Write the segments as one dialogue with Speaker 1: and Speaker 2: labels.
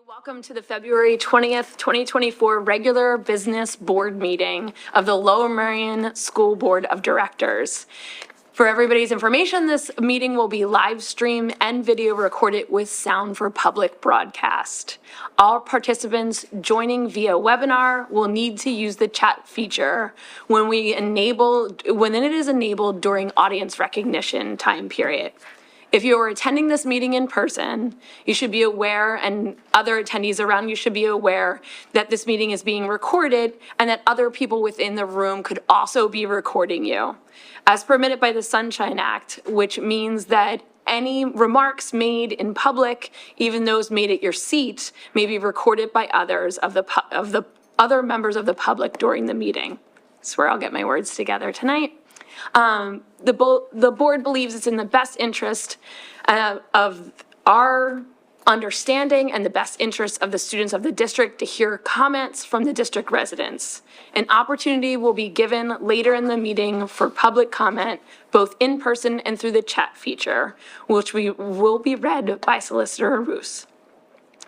Speaker 1: Welcome to the February 20th, 2024 regular business board meeting of the Lower Merion School Board of Directors. For everybody's information, this meeting will be live streamed and video recorded with sound for public broadcast. All participants joining via webinar will need to use the chat feature when it is enabled during audience recognition time period. If you are attending this meeting in person, you should be aware, and other attendees around you should be aware, that this meeting is being recorded and that other people within the room could also be recording you. As permitted by the Sunshine Act, which means that any remarks made in public, even those made at your seat, may be recorded by others of the other members of the public during the meeting. That's where I'll get my words together tonight. The board believes it's in the best interest of our understanding and the best interest of the students of the district to hear comments from the district residents. An opportunity will be given later in the meeting for public comment, both in person and through the chat feature, which will be read by Solicitor Roos.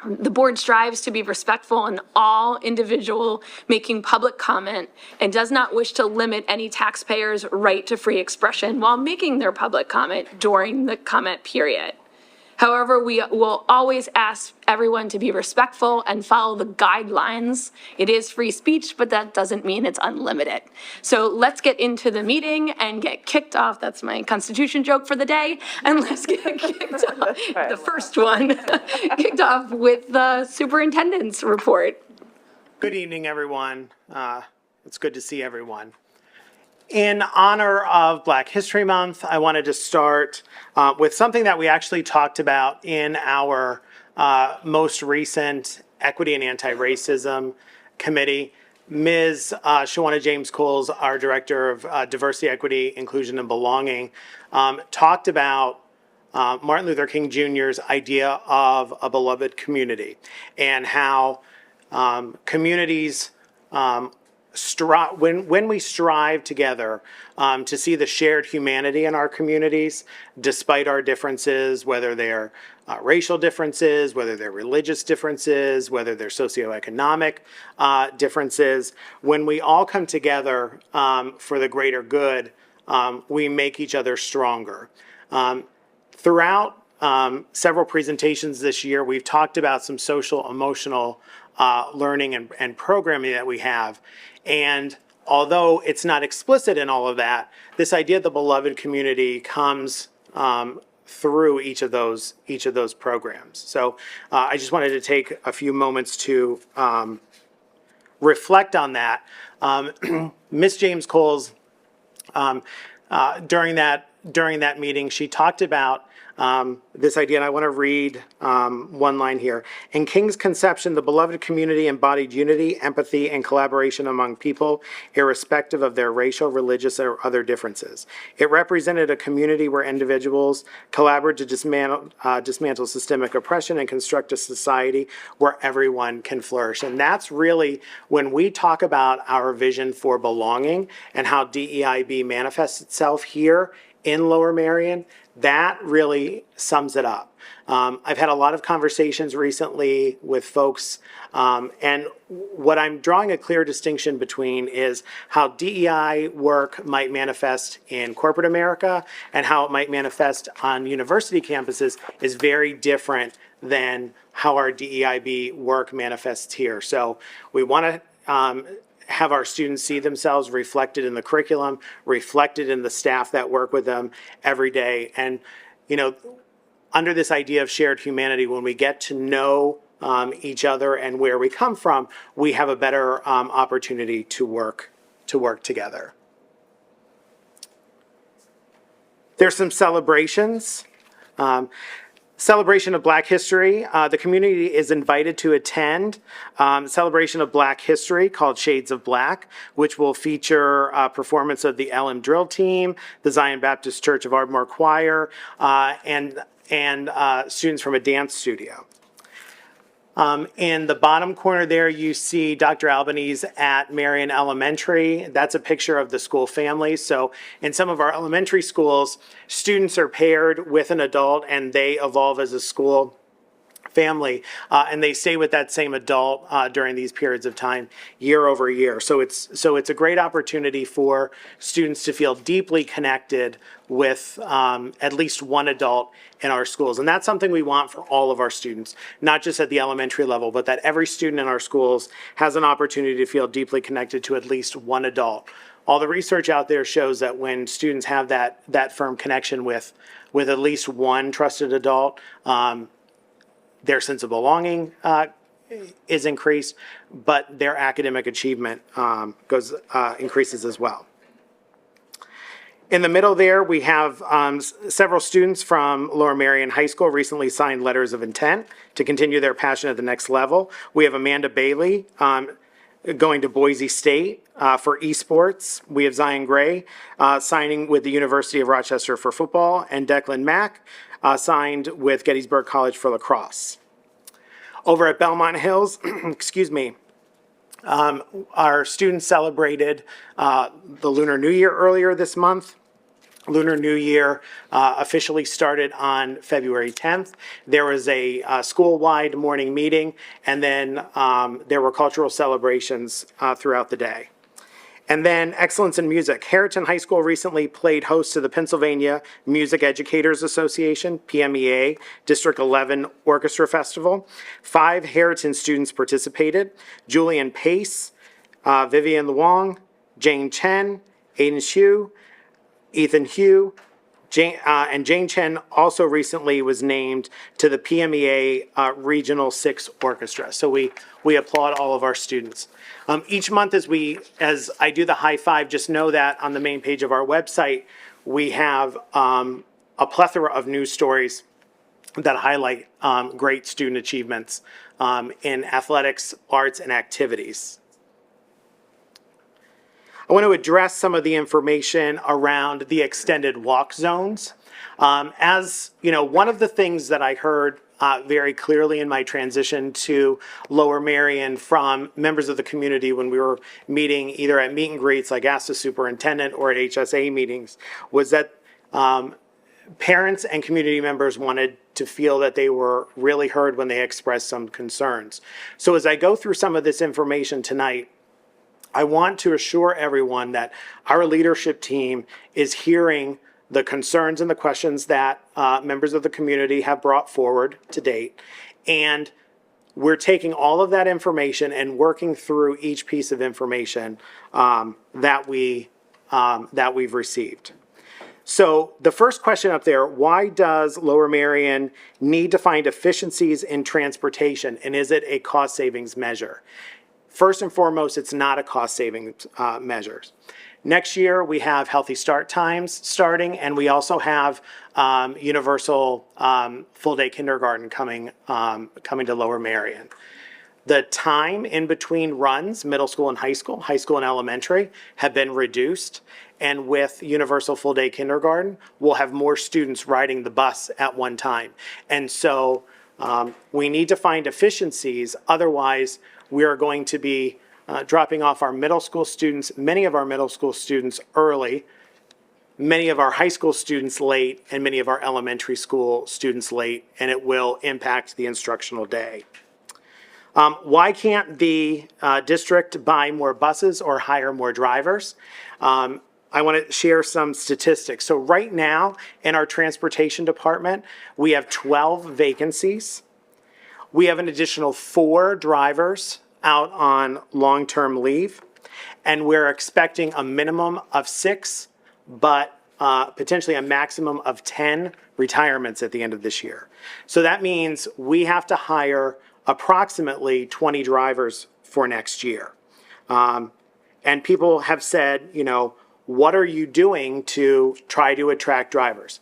Speaker 1: The board strives to be respectful in all individual making public comment and does not wish to limit any taxpayer's right to free expression while making their public comment during the comment period. However, we will always ask everyone to be respectful and follow the guidelines. It is free speech, but that doesn't mean it's unlimited. So let's get into the meeting and get kicked off. That's my Constitution joke for the day. And let's get kicked off, the first one, kicked off with the superintendent's report.
Speaker 2: Good evening, everyone. It's good to see everyone. In honor of Black History Month, I wanted to start with something that we actually talked about in our most recent Equity and Anti-Racism Committee. Ms. Shawana James Coles, our Director of Diversity, Equity, Inclusion, and Belonging, talked about Martin Luther King Jr.'s idea of a beloved community and how communities when we strive together to see the shared humanity in our communities, despite our differences, whether they're racial differences, whether they're religious differences, whether they're socioeconomic differences, when we all come together for the greater good, we make each other stronger. Throughout several presentations this year, we've talked about some social emotional learning and programming that we have. And although it's not explicit in all of that, this idea of the beloved community comes through each of those programs. So I just wanted to take a few moments to reflect on that. Ms. James Coles, during that meeting, she talked about this idea, and I want to read one line here. In King's conception, the beloved community embodied unity, empathy, and collaboration among people, irrespective of their racial, religious, or other differences. It represented a community where individuals collaborated to dismantle systemic oppression and construct a society where everyone can flourish. And that's really when we talk about our vision for belonging and how DEIB manifests itself here in Lower Merion. That really sums it up. I've had a lot of conversations recently with folks, and what I'm drawing a clear distinction between is how DEI work might manifest in corporate America and how it might manifest on university campuses is very different than how our DEIB work manifests here. So we want to have our students see themselves reflected in the curriculum, reflected in the staff that work with them every day. And, you know, under this idea of shared humanity, when we get to know each other and where we come from, we have a better opportunity to work together. There's some celebrations. Celebration of Black History. The community is invited to attend celebration of Black History called Shades of Black, which will feature performance of the LM Drill Team, the Zion Baptist Church of Ardmore Choir, and students from a dance studio. In the bottom corner there, you see Dr. Albanese at Marion Elementary. That's a picture of the school family. So in some of our elementary schools, students are paired with an adult and they evolve as a school family, and they stay with that same adult during these periods of time year over year. So it's a great opportunity for students to feel deeply connected with at least one adult in our schools. And that's something we want for all of our students, not just at the elementary level, but that every student in our schools has an opportunity to feel deeply connected to at least one adult. All the research out there shows that when students have that firm connection with at least one trusted adult, their sense of belonging is increased, but their academic achievement increases as well. In the middle there, we have several students from Lower Merion High School recently signed letters of intent to continue their passion at the next level. We have Amanda Bailey going to Boise State for esports. We have Zion Gray signing with the University of Rochester for football, and Declan Mack signed with Gettysburg College for lacrosse. Over at Belmont Hills, excuse me, our students celebrated the Lunar New Year earlier this month. Lunar New Year officially started on February 10th. There was a school-wide morning meeting, and then there were cultural celebrations throughout the day. And then excellence in music. Harriton High School recently played host to the Pennsylvania Music Educators Association, PMEA, District 11 Orchestra Festival. 5 Harriton students participated: Julian Pace, Vivian Luong, Jane Chen, Aiden Hsu, Ethan Hugh, and Jane Chen also recently was named to the PMEA Regional 6 Orchestra. So we applaud all of our students. Each month as I do the high five, just know that on the main page of our website, we have a plethora of news stories that highlight great student achievements in athletics, arts, and activities. I want to address some of the information around the extended walk zones. As you know, one of the things that I heard very clearly in my transition to Lower Merion from members of the community when we were meeting either at meet and greets like Ask the Superintendent or at HSA meetings was that parents and community members wanted to feel that they were really heard when they expressed some concerns. So as I go through some of this information tonight, I want to assure everyone that our leadership team is hearing the concerns and the questions that members of the community have brought forward to date. And we're taking all of that information and working through each piece of information that we've received. So the first question up there, why does Lower Merion need to find efficiencies in transportation, and is it a cost savings measure? First and foremost, it's not a cost savings measure. Next year, we have Healthy Start Times starting, and we also have universal full-day kindergarten coming to Lower Merion. The time in between runs, middle school and high school and elementary, have been reduced. And with universal full-day kindergarten, we'll have more students riding the bus at one time. And so we need to find efficiencies. Otherwise, we are going to be dropping off our middle school students, many of our middle school students early, many of our high school students late, and many of our elementary school students late, and it will impact the instructional day. Why can't the district buy more buses or hire more drivers? I want to share some statistics. So right now in our transportation department, we have 12 vacancies. We have an additional 4 drivers out on long-term leave, and we're expecting a minimum of 6, but potentially a maximum of 10 retirements at the end of this year. So that means we have to hire approximately 20 drivers for next year. And people have said, you know, what are you doing to try to attract drivers?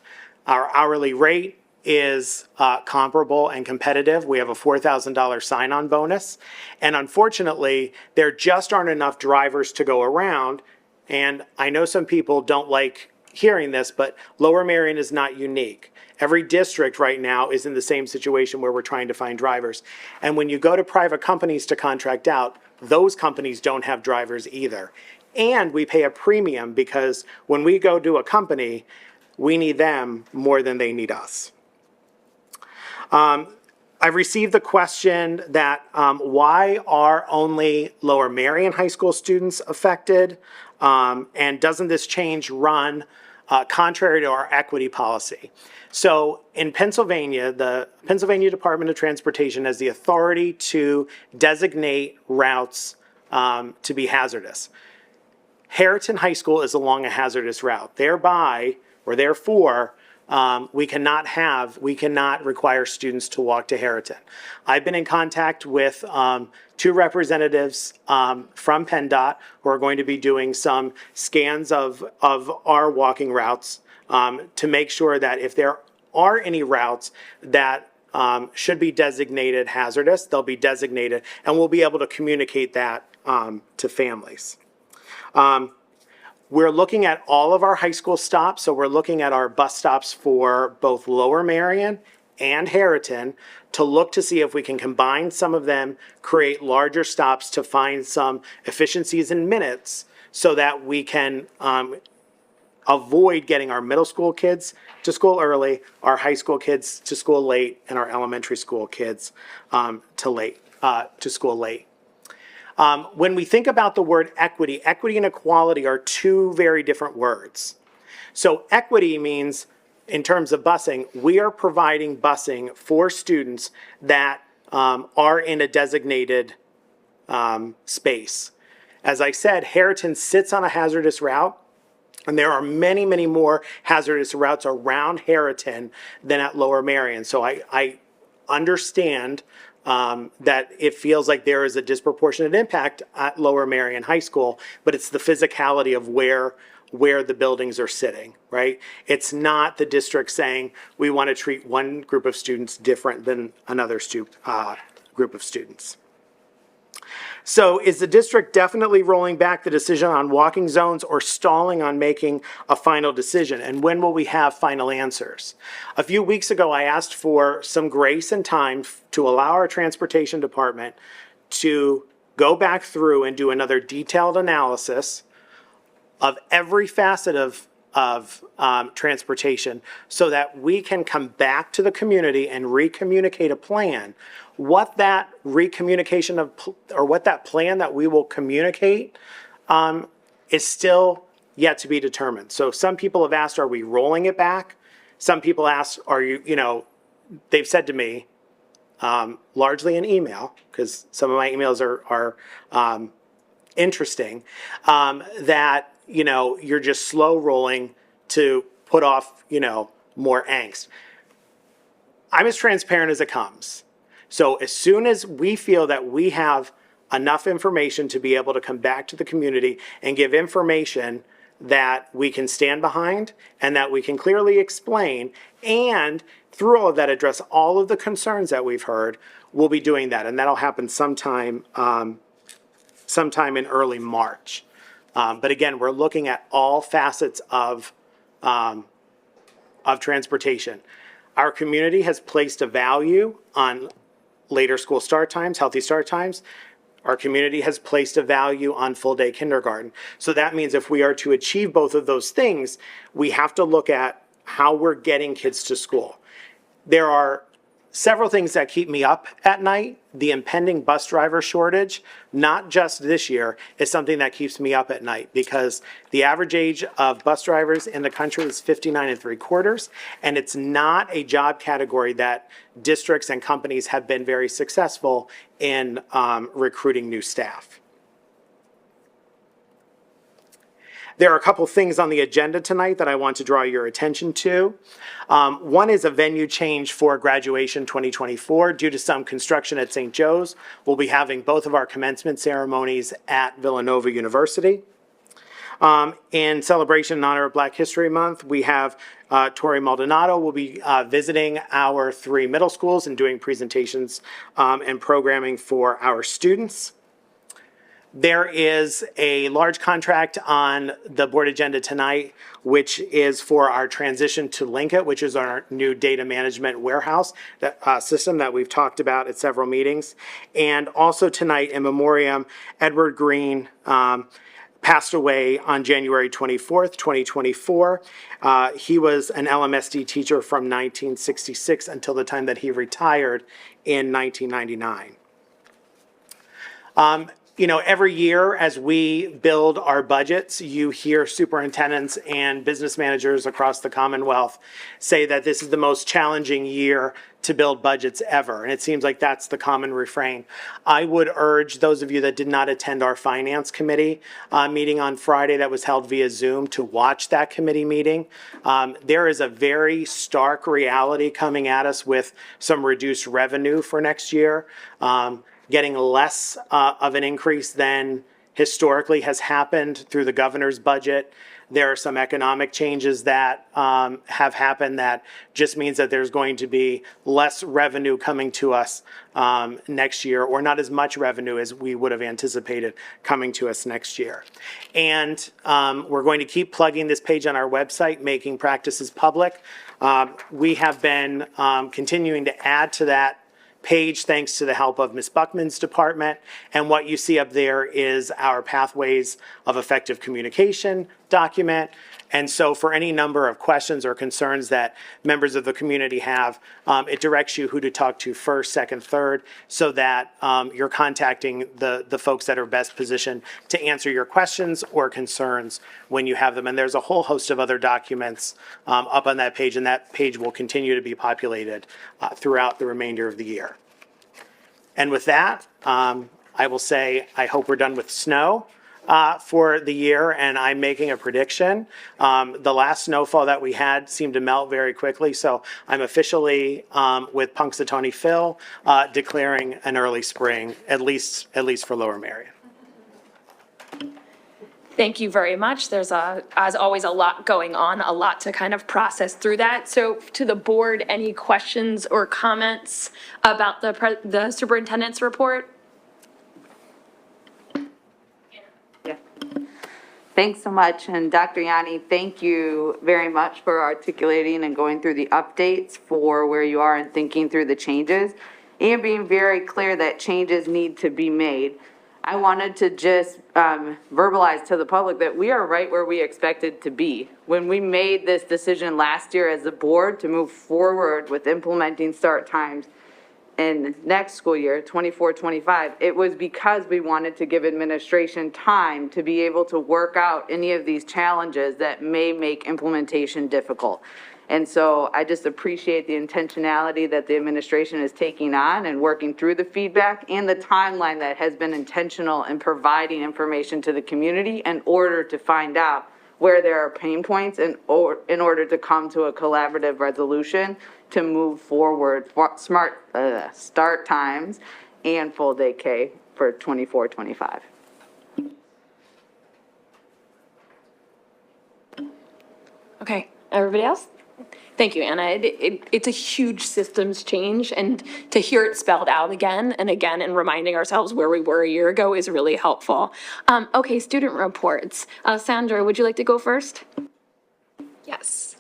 Speaker 2: Our hourly rate is comparable and competitive. We have a $4,000 sign-on bonus. And unfortunately, there just aren't enough drivers to go around. And I know some people don't like hearing this, but Lower Merion is not unique. Every district right now is in the same situation where we're trying to find drivers. And when you go to private companies to contract out, those companies don't have drivers either. And we pay a premium because when we go to a company, we need them more than they need us. I've received the question that why are only Lower Merion High School students affected? And doesn't this change run contrary to our equity policy? So in Pennsylvania, the Pennsylvania Department of Transportation has the authority to designate routes to be hazardous. Harriton High School is along a hazardous route. Thereby, or therefore, we cannot require students to walk to Harriton. I've been in contact with two representatives from PennDOT who are going to be doing some scans of our walking routes to make sure that if there are any routes that should be designated hazardous, they'll be designated, and we'll be able to communicate that to families. We're looking at all of our high school stops, so we're looking at our bus stops for both Lower Merion and Harriton to look to see if we can combine some of them, create larger stops to find some efficiencies in minutes so that we can avoid getting our middle school kids to school early, our high school kids to school late, and our elementary school kids to school late. When we think about the word equity, equity and equality are two very different words. So equity means, in terms of busing, we are providing busing for students that are in a designated space. As I said, Harriton sits on a hazardous route, and there are many, many more hazardous routes around Harriton than at Lower Merion. So I understand that it feels like there is a disproportionate impact at Lower Merion High School, but it's the physicality of where the buildings are sitting, right? It's not the district saying we want to treat one group of students different than another group of students. So is the district definitely rolling back the decision on walking zones or stalling on making a final decision? And when will we have final answers? A few weeks ago, I asked for some grace and time to allow our transportation department to go back through and do another detailed analysis of every facet of transportation so that we can come back to the community and recommunicate a plan. What that recommunication or what that plan that we will communicate is still yet to be determined. So some people have asked, are we rolling it back? Some people ask, they've said to me, largely in email, because some of my emails are interesting, that, you're just slow rolling to put off, more angst. I'm as transparent as it comes. So as soon as we feel that we have enough information to be able to come back to the community and give information that we can stand behind and that we can clearly explain, and through all of that address all of the concerns that we've heard, we'll be doing that. And that'll happen sometime in early March. But again, we're looking at all facets of transportation. Our community has placed a value on later school start times, healthy start times. Our community has placed a value on full-day kindergarten. So that means if we are to achieve both of those things, we have to look at how we're getting kids to school. There are several things that keep me up at night. The impending bus driver shortage, not just this year, is something that keeps me up at night because the average age of bus drivers in the country is 59 3/4, and it's not a job category that districts and companies have been very successful in recruiting new staff. There are a couple things on the agenda tonight that I want to draw your attention to. One is a venue change for graduation 2024. Due to some construction at St. Joe's, we'll be having both of our commencement ceremonies at Villanova University. In celebration in honor of Black History Month, we have Tori Maldonado will be visiting our 3 middle schools and doing presentations and programming for our students. There is a large contract on the board agenda tonight, which is for our transition to Linkit, which is our new data management warehouse system that we've talked about at several meetings. And also tonight in memoriam, Edward Green passed away on January 24th, 2024. He was an LMSD teacher from 1966 until the time that he retired in 1999. You know, every year as we build our budgets, you hear superintendents and business managers across the Commonwealth say that this is the most challenging year to build budgets ever. And it seems like that's the common refrain. I would urge those of you that did not attend our finance committee meeting on Friday that was held via Zoom to watch that committee meeting. There is a very stark reality coming at us with some reduced revenue for next year. Getting less of an increase than historically has happened through the governor's budget. There are some economic changes that have happened that just means that there's going to be less revenue coming to us next year, or not as much revenue as we would have anticipated coming to us next year. And we're going to keep plugging this page on our website, Making Practices Public. We have been continuing to add to that page thanks to the help of Ms. Buckman's department. And what you see up there is our Pathways of Effective Communication document. And so for any number of questions or concerns that members of the community have, it directs you who to talk to first, second, third, so that you're contacting the folks that are best positioned to answer your questions or concerns when you have them. And there's a whole host of other documents up on that page, and that page will continue to be populated throughout the remainder of the year. And with that, I will say I hope we're done with snow for the year, and I'm making a prediction. The last snowfall that we had seemed to melt very quickly, so I'm officially, with Punxsutawney Phil, declaring an early spring, at least for Lower Merion.
Speaker 1: Thank you very much. There's, as always, a lot going on, a lot to kind of process through that. So to the board, any questions or comments about the superintendent's report?
Speaker 3: Yeah. Thanks so much. And Dr. Yanni, thank you very much for articulating and going through the updates for where you are and thinking through the changes and being very clear that changes need to be made. I wanted to just verbalize to the public that we are right where we expected to be. When we made this decision last year as a board to move forward with implementing start times in next school year, 24-25, it was because we wanted to give administration time to be able to work out any of these challenges that may make implementation difficult. And so I just appreciate the intentionality that the administration is taking on and working through the feedback and the timeline that has been intentional in providing information to the community in order to find out where there are pain points in order to come to a collaborative resolution to move forward for smart start times and full day K for 24-25.
Speaker 1: Okay, everybody else? Thank you, Anna. It's a huge systems change, and to hear it spelled out again and again and reminding ourselves where we were a year ago is really helpful. Okay, student reports. Sandra, would you like to go first?
Speaker 4: Yes.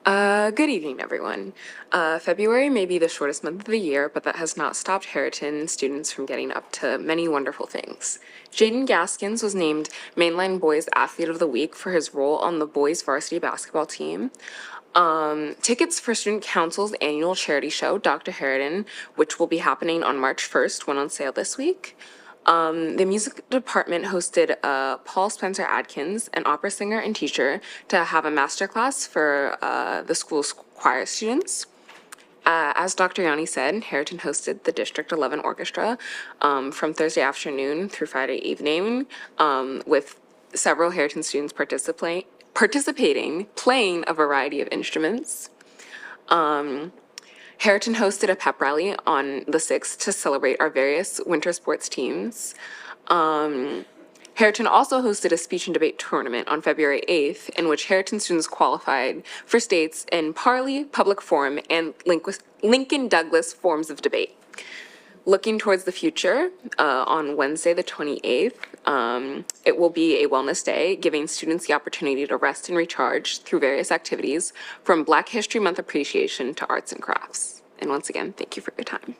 Speaker 4: Good evening, everyone. February may be the shortest month of the year, but that has not stopped Harriton students from getting up to many wonderful things. Jaden Gaskins was named Mainline Boys Athlete of the Week for his role on the boys varsity basketball team. Tickets for Student Council's annual charity show, Dr. Harriton, which will be happening on March 1st, went on sale this week. The music department hosted Paul Spencer Adkins, an opera singer and teacher, to have a masterclass for the school's choir students. As Dr. Yanni said, Harriton hosted the District 11 Orchestra from Thursday afternoon through Friday evening, with several Harriton students participating, playing a variety of instruments. Harriton hosted a pep rally on the 6th to celebrate our various winter sports teams. Harriton also hosted a speech and debate tournament on February 8th, in which Harriton students qualified for states in Parley, Public Forum, and Lincoln Douglas forms of debate. Looking towards the future, on Wednesday, the 28th, it will be a wellness day, giving students the opportunity to rest and recharge through various activities, from Black History Month appreciation to arts and crafts. And once again, thank you for your time.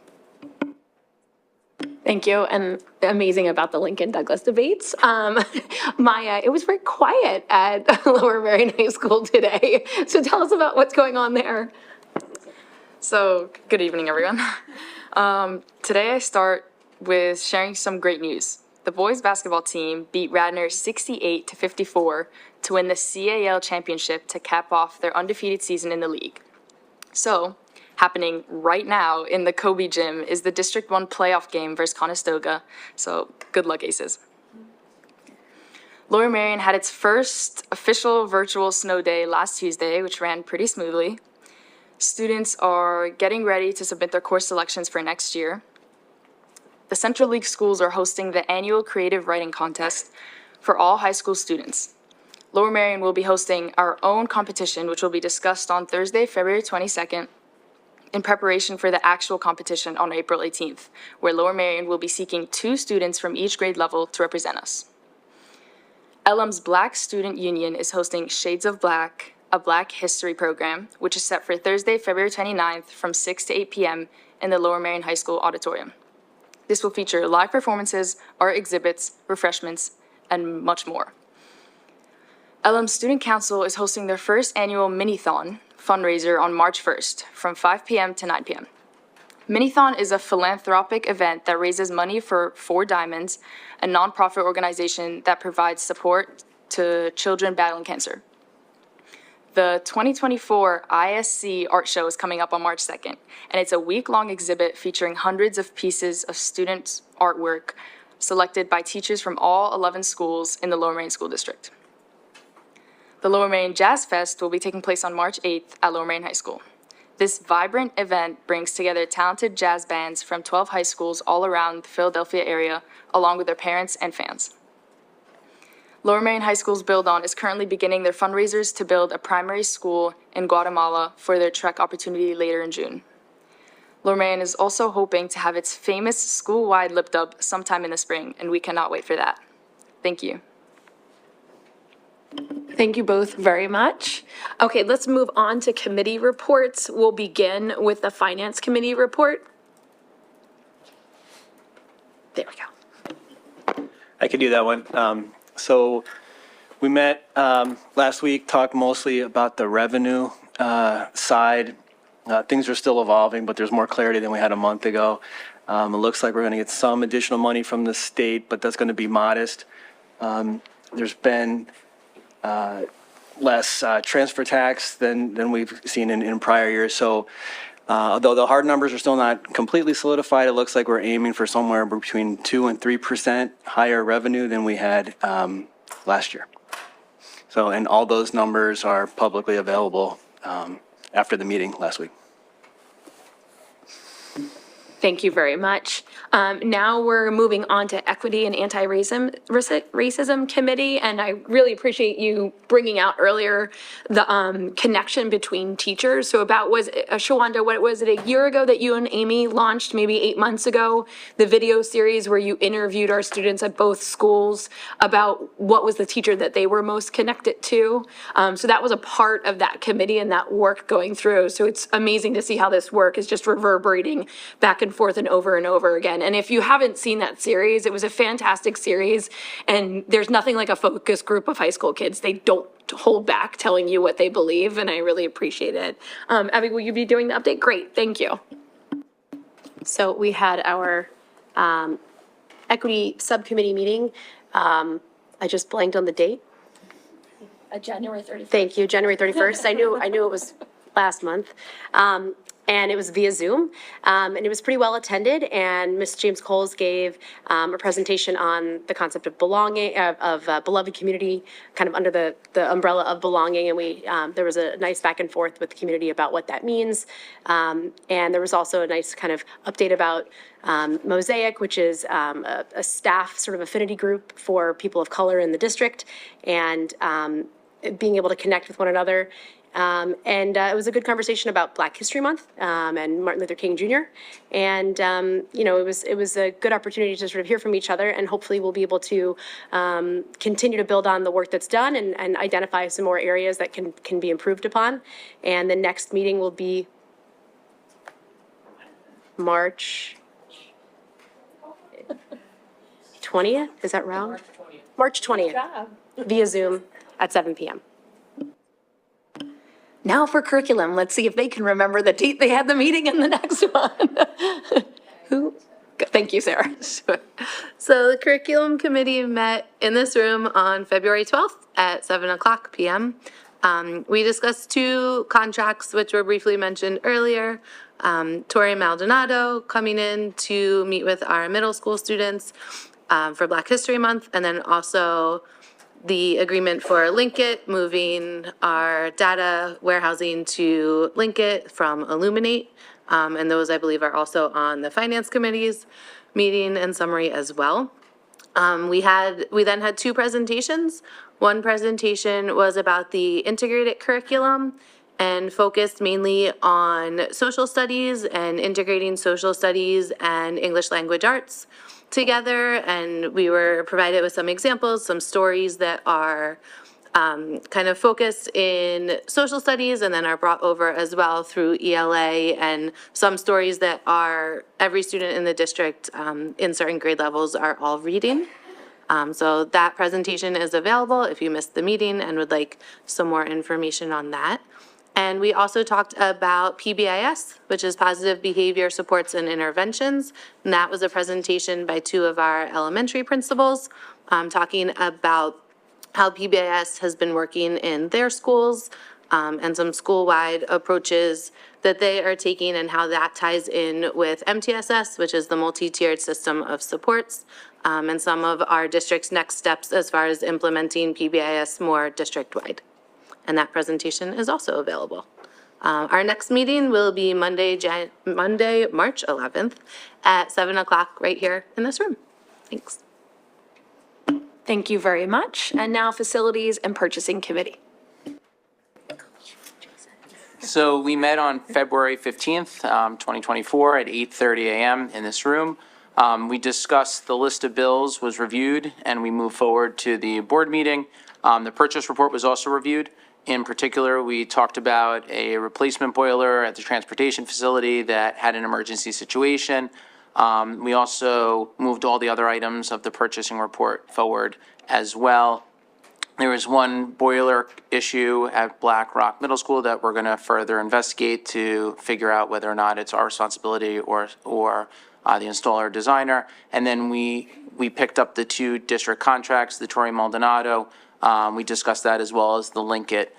Speaker 1: Thank you, and amazing about the Lincoln Douglas debates. It was very quiet at Lower Merion High School today, so tell us about what's going on there.
Speaker 5: So, good evening, everyone. Today I start with sharing some great news. The boys basketball team beat Radnor 68-54 to win the CAL championship to cap off their undefeated season in the league. So, happening right now in the Kobe gym is the District 1 playoff game versus Conestoga. So, good luck, Aces. Lower Merion had its first official virtual snow day last Tuesday, which ran pretty smoothly. Students are getting ready to submit their course selections for next year. The Central League schools are hosting the annual creative writing contest for all high school students. Lower Merion will be hosting our own competition, which will be discussed on Thursday, February 22nd, in preparation for the actual competition on April 18th, where Lower Merion will be seeking 2 students from each grade level to represent us. LM's Black Student Union is hosting Shades of Black, a Black History program, which is set for Thursday, February 29th from 6 to 8 p.m. in the Lower Merion High School auditorium. This will feature live performances, art exhibits, refreshments, and much more. LM Student Council is hosting their first annual Minithon fundraiser on March 1st from 5 p.m. to 9 p.m. Minithon is a philanthropic event that raises money for Four Diamonds, a nonprofit organization that provides support to children battling cancer. The 2024 ISC Art Show is coming up on March 2nd, and it's a week-long exhibit featuring hundreds of pieces of student artwork selected by teachers from all 11 schools in the Lower Merion School District. The Lower Merion Jazz Fest will be taking place on March 8th at Lower Merion High School. This vibrant event brings together talented jazz bands from 12 high schools all around the Philadelphia area, along with their parents and fans. Lower Merion High School's Build On is currently beginning their fundraisers to build a primary school in Guatemala for their trek opportunity later in June. Lower Merion is also hoping to have its famous school-wide lip dub sometime in the spring, and we cannot wait for that. Thank you.
Speaker 1: Thank you both very much. Okay, let's move on to committee reports. We'll begin with the Finance Committee report. There we go.
Speaker 6: I could do that one. So we met last week, talked mostly about the revenue side. Things are still evolving, but there's more clarity than we had a month ago. It looks like we're going to get some additional money from the state, but that's going to be modest. There's been less transfer tax than we've seen in prior years. So although the hard numbers are still not completely solidified, it looks like we're aiming for somewhere between 2 and 3% higher revenue than we had last year. So, and all those numbers are publicly available after the meeting last week.
Speaker 1: Thank you very much. Now we're moving on to Equity and Anti-Racism Committee, and I really appreciate you bringing out earlier the connection between teachers. So Shawanda, what was it, a year ago that you and Amy launched, maybe 8 months ago, the video series where you interviewed our students at both schools about what was the teacher that they were most connected to. So that was a part of that committee and that work going through. So it's amazing to see how this work is just reverberating back and forth and over again. And if you haven't seen that series, it was a fantastic series. And there's nothing like a focus group of high school kids. They don't hold back telling you what they believe, and I really appreciate it. Abby, will you be doing the update? Great, thank you.
Speaker 7: So we had our equity subcommittee meeting. I just blanked on the date.
Speaker 1: January 31st.
Speaker 7: Thank you, January 31st. I knew it was last month. And it was via Zoom, and it was pretty well attended. And Ms. James Coles gave a presentation on the concept of belonging, of beloved community, kind of under the umbrella of belonging. And we there was a nice back and forth with the community about what that means. And there was also a nice kind of update about Mosaic, which is a staff sort of affinity group for people of color in the district, and being able to connect with one another. And it was a good conversation about Black History Month and Martin Luther King Jr. And you know, it was a good opportunity to sort of hear from each other, and hopefully we'll be able to continue to build on the work that's done and identify some more areas that can be improved upon. And the next meeting will be 20th, is that wrong? March 20th. Via Zoom at 7 PM.
Speaker 1: Now for curriculum, let's see if they can remember the date they had the meeting in the next one. Who? Thank you, Sarah.
Speaker 8: So the curriculum committee met in this room on February 12th at 7:00 PM. We discussed two contracts, which were briefly mentioned earlier. Tori Maldonado coming in to meet with our middle school students for Black History Month, and then also the agreement for Linkit, moving our data warehousing to Linkit from Illuminate. And those, I believe, are also on the Finance Committee's meeting and summary as well. We then had two presentations. One presentation was about the integrated curriculum and focused mainly on social studies and integrating social studies and English language arts together. And we were provided with some examples, some stories that are kind of focused in social studies and then are brought over as well through ELA, and some stories that are every student in the district in certain grade levels are all reading. So that presentation is available if you missed the meeting and would like some more information on that. And we also talked about PBIS, which is Positive Behavior Supports and Interventions. And that was a presentation by two of our elementary principals, talking about how PBIS has been working in their schools, and some school-wide approaches that they are taking and how that ties in with MTSS, which is the multi-tiered system of supports, and some of our district's next steps as far as implementing PBIS more district-wide. And that presentation is also available. Our next meeting will be Monday, March 11th at 7:00 right here in this room. Thanks.
Speaker 1: Thank you very much. And now Facilities and Purchasing Committee.
Speaker 9: So we met on February 15th, 2024 at 8:30 a.m. in this room. We discussed the list of bills was reviewed and we moved forward to the board meeting. The purchase report was also reviewed. In particular, we talked about a replacement boiler at the transportation facility that had an emergency situation. We also moved all the other items of the purchasing report forward as well. There was one boiler issue at Black Rock Middle School that we're going to further investigate to figure out whether or not it's our responsibility or the installer designer. And then we picked up the two district contracts, the Tori Maldonado. We discussed that as well as the Linkit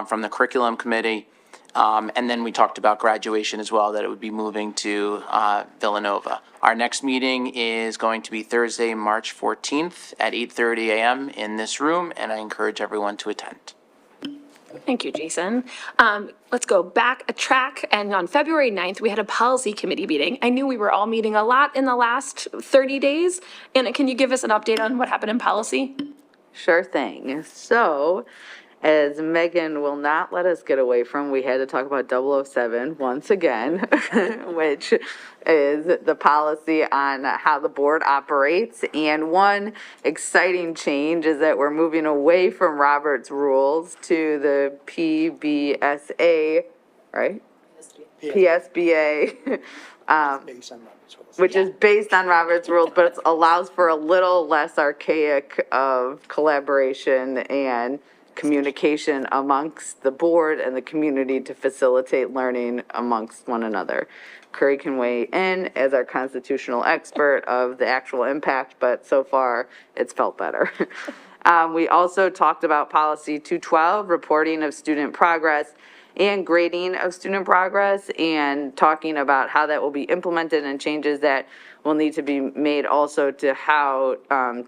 Speaker 9: from the curriculum committee. And then we talked about graduation as well, that it would be moving to Villanova. Our next meeting is going to be Thursday, March 14th at 8:30 a.m. in this room, and I encourage everyone to attend.
Speaker 1: Thank you, Jason. Let's go back a track. And on February 9th, we had a policy committee meeting. I knew we were all meeting a lot in the last 30 days. Anna, can you give us an update on what happened in policy?
Speaker 3: Sure thing. So, as Megan will not let us get away from, we had to talk about 007 once again, which is the policy on how the board operates. And one exciting change is that we're moving away from Robert's rules to the PBSA, right? PSBA. Which is based on Robert's rules, but it allows for a little less archaic of collaboration and communication amongst the board and the community to facilitate learning amongst one another. Curry can weigh in as our constitutional expert of the actual impact, but so far it's felt better. We also talked about policy 212, reporting of student progress and grading of student progress, and talking about how that will be implemented and changes that will need to be made also to how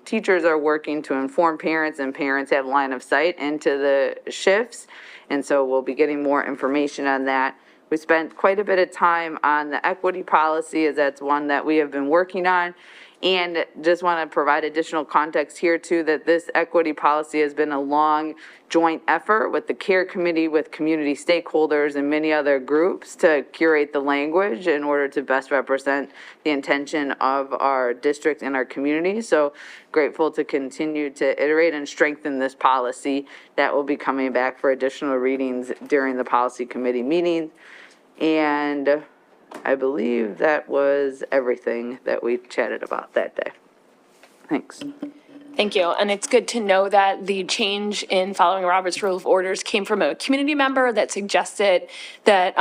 Speaker 3: teachers are working to inform parents, and parents have line of sight into the shifts. And so we'll be getting more information on that. We spent quite a bit of time on the equity policy, as that's one that we have been working on. And just want to provide additional context here too, that this equity policy has been a long joint effort with the CARE committee, with community stakeholders and many other groups to curate the language in order to best represent the intention of our district and our community. So grateful to continue to iterate and strengthen this policy. That will be coming back for additional readings during the policy committee meeting. And I believe that was everything that we chatted about that day. Thanks.
Speaker 1: Thank you. And it's good to know that the change in following Robert's Rule of Orders came from a community member that suggested that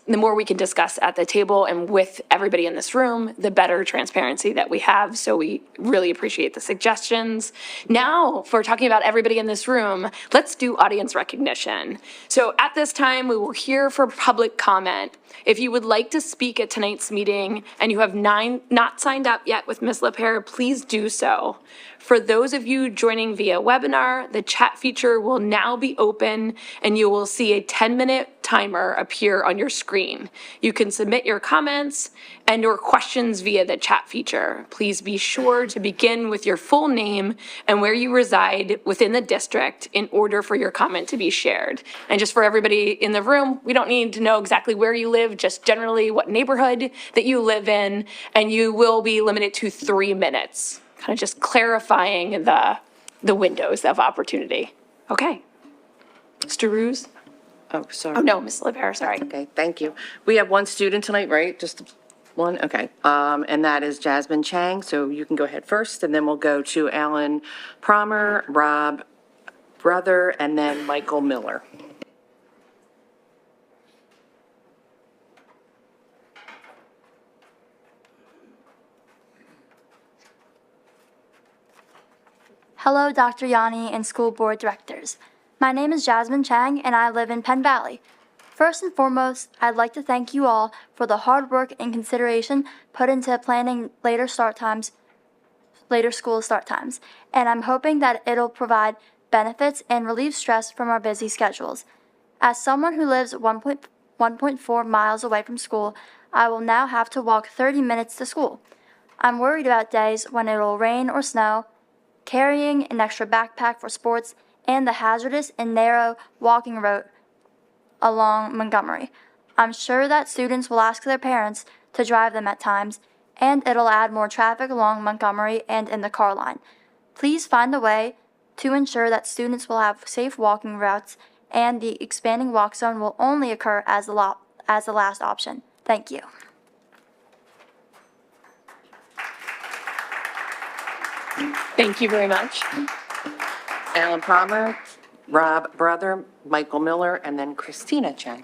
Speaker 1: the more we can discuss at the table and with everybody in this room, the better transparency that we have. So we really appreciate the suggestions. Now, for talking about everybody in this room, let's do audience recognition. So at this time, we will hear for public comment. If you would like to speak at tonight's meeting and you have not signed up yet with Ms. LaPere, please do so. For those of you joining via webinar, the chat feature will now be open and you will see a 10-minute timer appear on your screen. You can submit your comments and or questions via the chat feature. Please be sure to begin with your full name and where you reside within the district in order for your comment to be shared. And just for everybody in the room, we don't need to know exactly where you live, just generally what neighborhood that you live in, and you will be limited to 3 minutes. Kind of just clarifying the windows of opportunity. Okay. Mr. Ruse?
Speaker 10: Oh, sorry.
Speaker 1: Oh, no, Ms. LaPere, sorry.
Speaker 10: Okay, thank you. We have one student tonight, right? Just one? Okay. And that is Jasmine Chang. So you can go ahead first, and then we'll go to Alan Promer, Rob Brother, and then Michael Miller.
Speaker 11: Hello, Dr. Yanni and school board directors. My name is Jasmine Chang, and I live in Penn Valley. First and foremost, I'd like to thank you all for the hard work and consideration put into planning later school start times, and I'm hoping that it'll provide benefits and relieve stress from our busy schedules. As someone who lives 1.4 miles away from school, I will now have to walk 30 minutes to school. I'm worried about days when it'll rain or snow, carrying an extra backpack for sports, and the hazardous and narrow walking route along Montgomery. I'm sure that students will ask their parents to drive them at times, and it'll add more traffic along Montgomery and in the car line. Please find a way to ensure that students will have safe walking routes, and the expanding walk zone will only occur as the last option. Thank you.
Speaker 1: Thank you very much.
Speaker 10: Alan Promer, Rob Brother, Michael Miller, and then Christina Chang.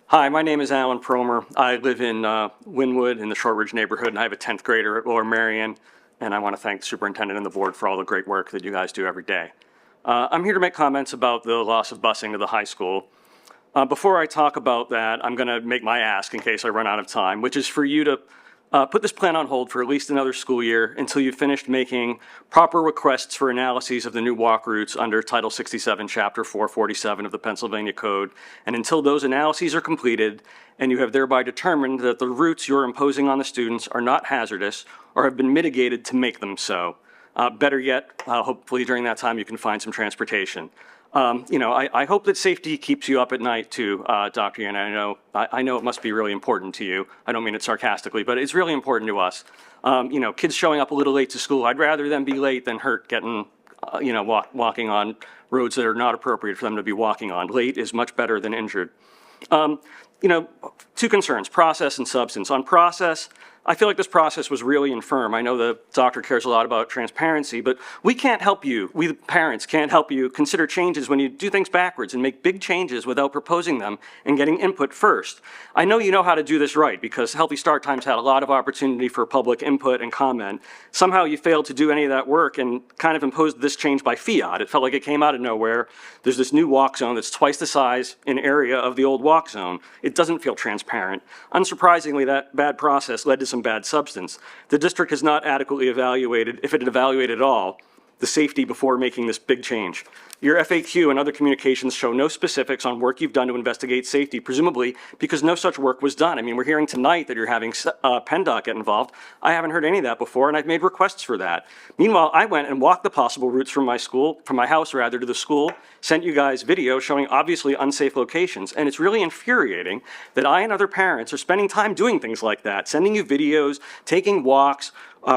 Speaker 12: Hi, my name is Alan Promer. I live in Wynwood in the Shortridge neighborhood, and I have a 10th grader at Lower Merion, and I want to thank the superintendent and the board for all the great work that you guys do every day. I'm here to make comments about the loss of busing to the high school. Before I talk about that, I'm going to make my ask in case I run out of time, which is for you to put this plan on hold for at least another school year until you've finished making proper requests for analyses of the new walk routes under Title 67, Chapter 447 of the Pennsylvania Code, and until those analyses are completed and you have thereby determined that the routes you're imposing on the students are not hazardous or have been mitigated to make them so. Better yet, hopefully during that time you can find some transportation. I hope that safety keeps you up at night too, Dr. Yan. I know it must be really important to you. I don't mean it sarcastically, but it's really important to us. Kids showing up a little late to school, I'd rather them be late than hurt getting, walking on roads that are not appropriate for them to be walking on. Late is much better than injured. Two concerns, process and substance. On process, I feel like this process was really infirm. I know the doctor cares a lot about transparency, but we can't help you, we the parents can't help you consider changes when you do things backwards and make big changes without proposing them and getting input first. I know you know how to do this right because Healthy Start Times had a lot of opportunity for public input and comment. Somehow you failed to do any of that work and kind of imposed this change by fiat. It felt like it came out of nowhere. There's this new walk zone that's twice the size in area of the old walk zone. It doesn't feel transparent. Unsurprisingly, that bad process led to some bad substance. The district has not adequately evaluated, if it had evaluated at all, the safety before making this big change. Your FAQ and other communications show no specifics on work you've done to investigate safety, presumably because no such work was done. I mean, we're hearing tonight that you're having PennDOT get involved. I haven't heard any of that before, and I've made requests for that. Meanwhile, I went and walked the possible routes from my house to the school, sent you guys video showing obviously unsafe locations, and it's really infuriating that I and other parents are spending time doing things like that, sending you videos, taking walks,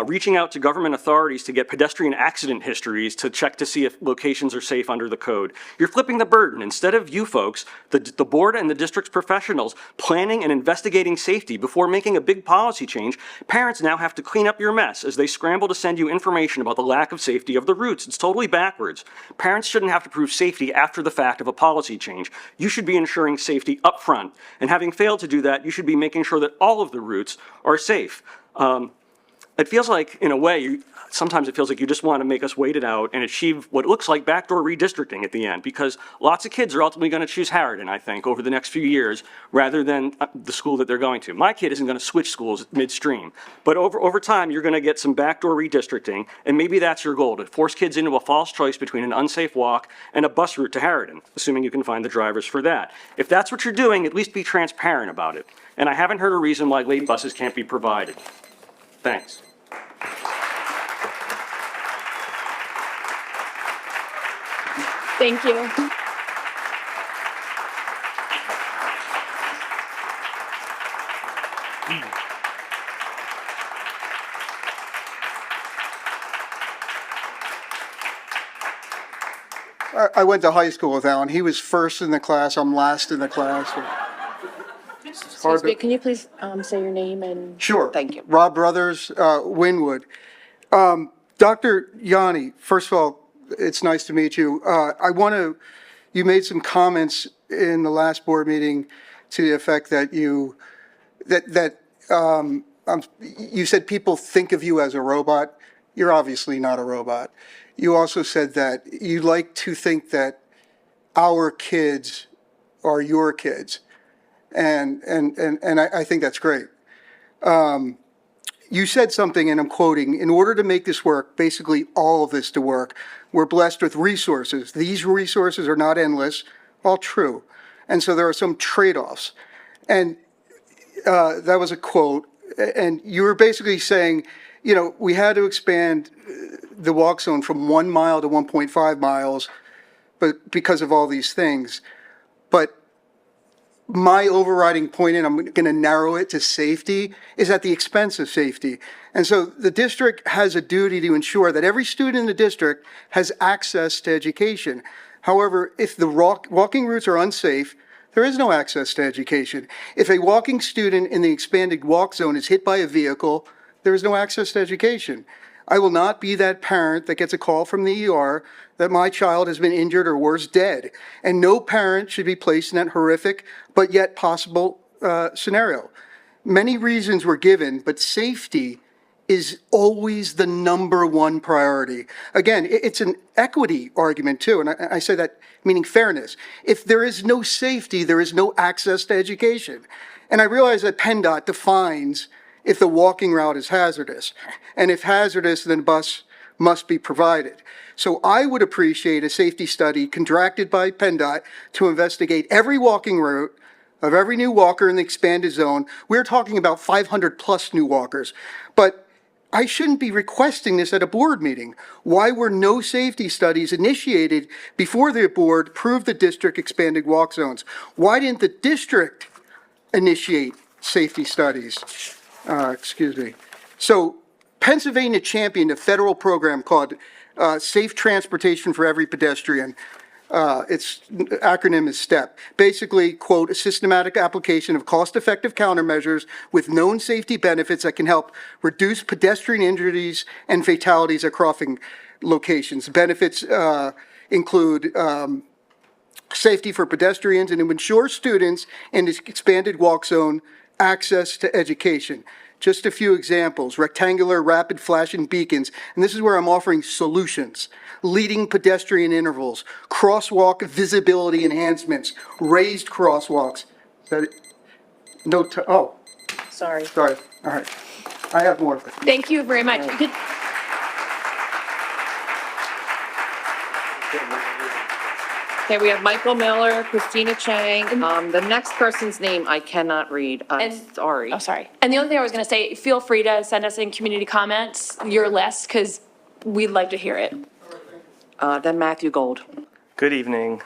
Speaker 12: reaching out to government authorities to get pedestrian accident histories to check to see if locations are safe under the code. You're flipping the burden. Instead of you folks, the board and the district's professionals planning and investigating safety before making a big policy change, parents now have to clean up your mess as they scramble to send you information about the lack of safety of the routes. It's totally backwards. Parents shouldn't have to prove safety after the fact of a policy change. You should be ensuring safety up front. And having failed to do that, you should be making sure that all of the routes are safe. It feels like, in a way, sometimes it feels like you just want to make us wait it out and achieve what looks like backdoor redistricting at the end, because lots of kids are ultimately going to choose Harridan, I think, over the next few years, rather than the school that they're going to. My kid isn't going to switch schools midstream, but over time, you're going to get some backdoor redistricting, and maybe that's your goal, to force kids into a false choice between an unsafe walk and a bus route to Harridan, assuming you can find the drivers for that. If that's what you're doing, at least be transparent about it. And I haven't heard a reason why late buses can't be provided. Thanks.
Speaker 1: Thank you.
Speaker 13: I went to high school with Alan. He was first in the class. I'm last in the class.
Speaker 10: Excuse me, can you please say your name and?
Speaker 13: Sure.
Speaker 10: Thank you.
Speaker 13: Rob Brothers, Winwood. Dr. Yanni, first of all, it's nice to meet you. You made some comments in the last board meeting to the effect that you said people think of you as a robot. You're obviously not a robot. You also said that you like to think that our kids are your kids. And I think that's great. You said something, and I'm quoting, in order to make this work, basically all of this to work, we're blessed with resources. These resources are not endless, all true. And so there are some trade-offs. And that was a quote. And you were basically saying, you know, we had to expand the walk zone from 1 mile to 1.5 miles, but because of all these things. But my overriding point, and I'm going to narrow it to safety, is at the expense of safety. And so the district has a duty to ensure that every student in the district has access to education. However, if the walking routes are unsafe, there is no access to education. If a walking student in the expanded walk zone is hit by a vehicle, there is no access to education. I will not be that parent that gets a call from the ER that my child has been injured or worse, dead. And no parent should be placed in that horrific but yet possible scenario. Many reasons were given, but safety is always the #1 priority. Again, it's an equity argument too, and I say that meaning fairness. If there is no safety, there is no access to education. And I realize that PennDOT defines if the walking route is hazardous. And if hazardous, then bus must be provided. So I would appreciate a safety study contracted by PennDOT to investigate every walking route of every new walker in the expanded zone. We're talking about 500 plus new walkers. But I shouldn't be requesting this at a board meeting. Why were no safety studies initiated before the board approved the district expanded walk zones? Why didn't the district initiate safety studies? Excuse me. So Pennsylvania championed a federal program called Safe Transportation for Every Pedestrian. Its acronym is STEP. Basically, quote, a systematic application of cost-effective countermeasures with known safety benefits that can help reduce pedestrian injuries and fatalities at crossing locations. Benefits include safety for pedestrians and to ensure students in this expanded walk zone access to education. Just a few examples: rectangular rapid flashing beacons, and this is where I'm offering solutions. Leading pedestrian intervals, crosswalk visibility enhancements, raised crosswalks. Is that it? No, oh.
Speaker 10: Sorry.
Speaker 13: Sorry, all right. I have more.
Speaker 1: Thank you very much. You could-
Speaker 10: Okay, we have Michael Miller, Christina Chang. The next person's name I cannot read. I'm sorry.
Speaker 1: Oh, sorry. And the other thing I was going to say, feel free to send us in community comments your list, because we'd like to hear it.
Speaker 10: Then Matthew Gold.
Speaker 14: Good evening.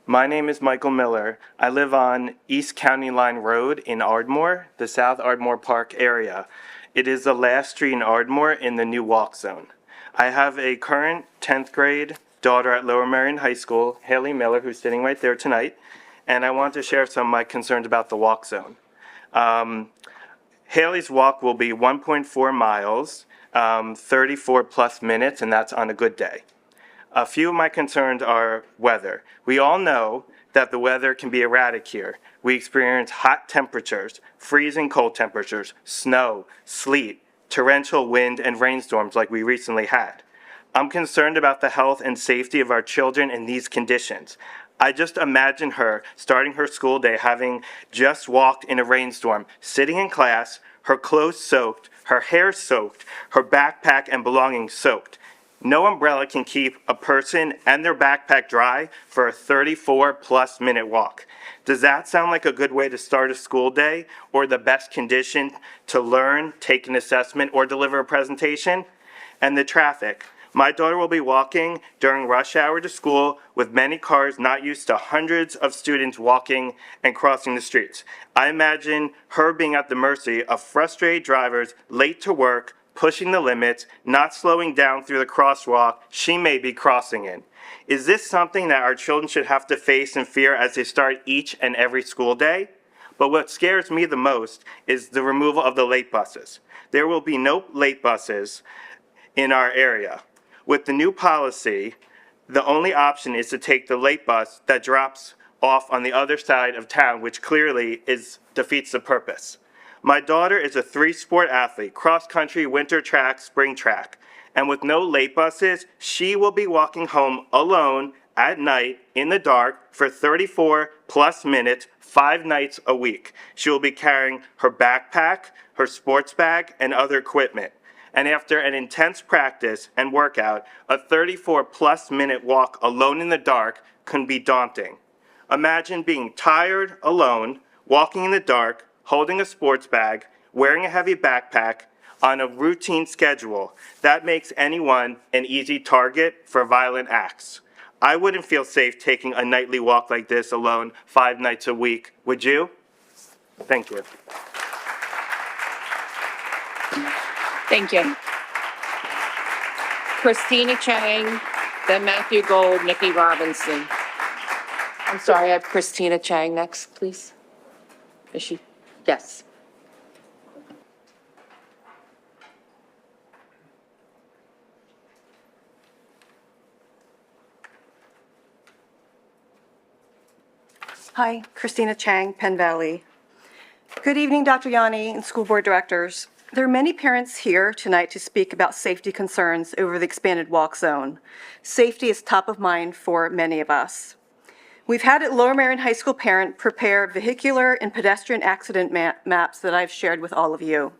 Speaker 14: My name is Michael Miller. I live on East County Line Road in Ardmore, the South Ardmore Park area. It is the last street in Ardmore in the new walk zone. I have a current 10th grade daughter at Lower Merion High School, Haley Miller, who's sitting right there tonight, and I want to share some of my concerns about the walk zone. Haley's walk will be 1.4 miles, 34 plus minutes, and that's on a good day. A few of my concerns are weather. We all know that the weather can be erratic here. We experience hot temperatures, freezing cold temperatures, snow, sleet, torrential wind, and rainstorms like we recently had. I'm concerned about the health and safety of our children in these conditions. I just imagine her starting her school day having just walked in a rainstorm, sitting in class, her clothes soaked, her hair soaked, her backpack and belongings soaked. No umbrella can keep a person and their backpack dry for a 34-plus minute walk. Does that sound like a good way to start a school day or the best condition to learn, take an assessment, or deliver a presentation? And the traffic. My daughter will be walking during rush hour to school with many cars not used to hundreds of students walking and crossing the streets. I imagine her being at the mercy of frustrated drivers late to work, pushing the limits, not slowing down through the crosswalk she may be crossing in. Is this something that our children should have to face and fear as they start each and every school day? But what scares me the most is the removal of the late buses. There will be no late buses in our area. With the new policy, the only option is to take the late bus that drops off on the other side of town, which clearly defeats the purpose. My daughter is a 3-sport athlete, cross-country, winter track, spring track, and with no late buses, she will be walking home alone at night in the dark for 34-plus minutes, 5 nights a week. She will be carrying her backpack, her sports bag, and other equipment. And after an intense practice and workout, a 34-plus minute walk alone in the dark can be daunting. Imagine being tired, alone, walking in the dark, holding a sports bag, wearing a heavy backpack on a routine schedule. That makes anyone an easy target for violent acts. I wouldn't feel safe taking a nightly walk like this alone 5 nights a week. Would you? Thank you.
Speaker 10: Thank you. Christina Chang, then Matthew Gold, Nikki Robinson. I'm sorry, I have Christina Chang next, please. Is she? Yes.
Speaker 15: Hi, Christina Chang, Penn Valley. Good evening, Dr. Yanni and school board directors. There are many parents here tonight to speak about safety concerns over the expanded walk zone. Safety is top of mind for many of us. We've had a Lower Merion High School parent prepare vehicular and pedestrian accident maps that I've shared with all of you.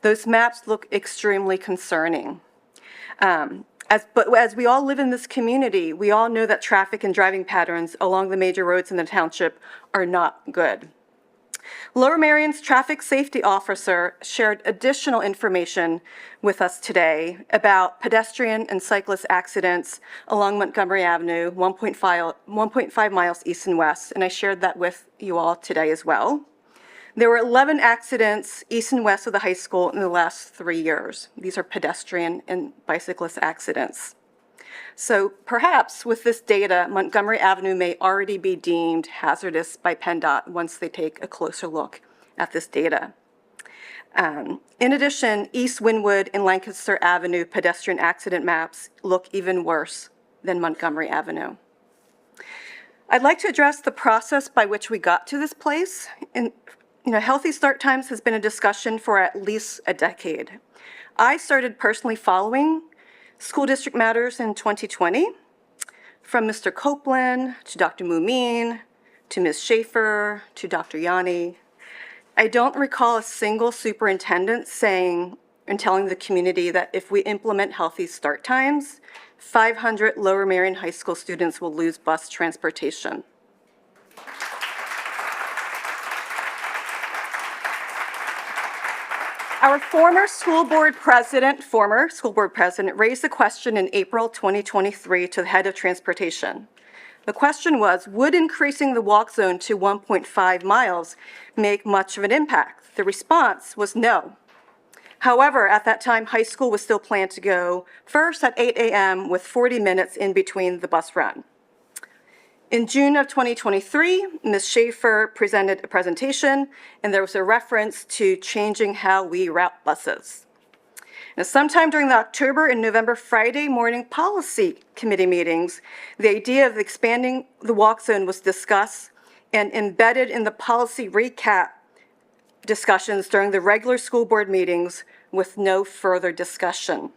Speaker 15: Those maps look extremely concerning. But as we all live in this community, we all know that traffic and driving patterns along the major roads in the township are not good. Lower Merion's traffic safety officer shared additional information with us today about pedestrian and cyclist accidents along Montgomery Avenue, 1.5 miles east and west, and I shared that with you all today as well. There were 11 accidents east and west of the high school in the last 3 years. These are pedestrian and bicyclist accidents. So perhaps with this data, Montgomery Avenue may already be deemed hazardous by PennDOT once they take a closer look at this data. In addition, East Wynwood and Lancaster Avenue pedestrian accident maps look even worse than Montgomery Avenue. I'd like to address the process by which we got to this place. Healthy start times has been a discussion for at least a decade. I started personally following School District Matters in 2020, from Mr. Copeland to Dr. Mumeen to Ms. Schaefer to Dr. Yanni. I don't recall a single superintendent saying and telling the community that if we implement healthy start times, 500 Lower Merion High School students will lose bus transportation. Our former school board president raised the question in April 2023 to the head of transportation. The question was, would increasing the walk zone to 1.5 miles make much of an impact? The response was no. However, at that time, high school was still planned to go first at 8 a.m. with 40 minutes in between the bus run. In June of 2023, Ms. Schaefer presented a presentation, and there was a reference to changing how we route buses. Now, sometime during the October and November Friday morning policy committee meetings, the idea of expanding the walk zone was discussed and embedded in the policy recap discussions during the regular school board meetings with no further discussion.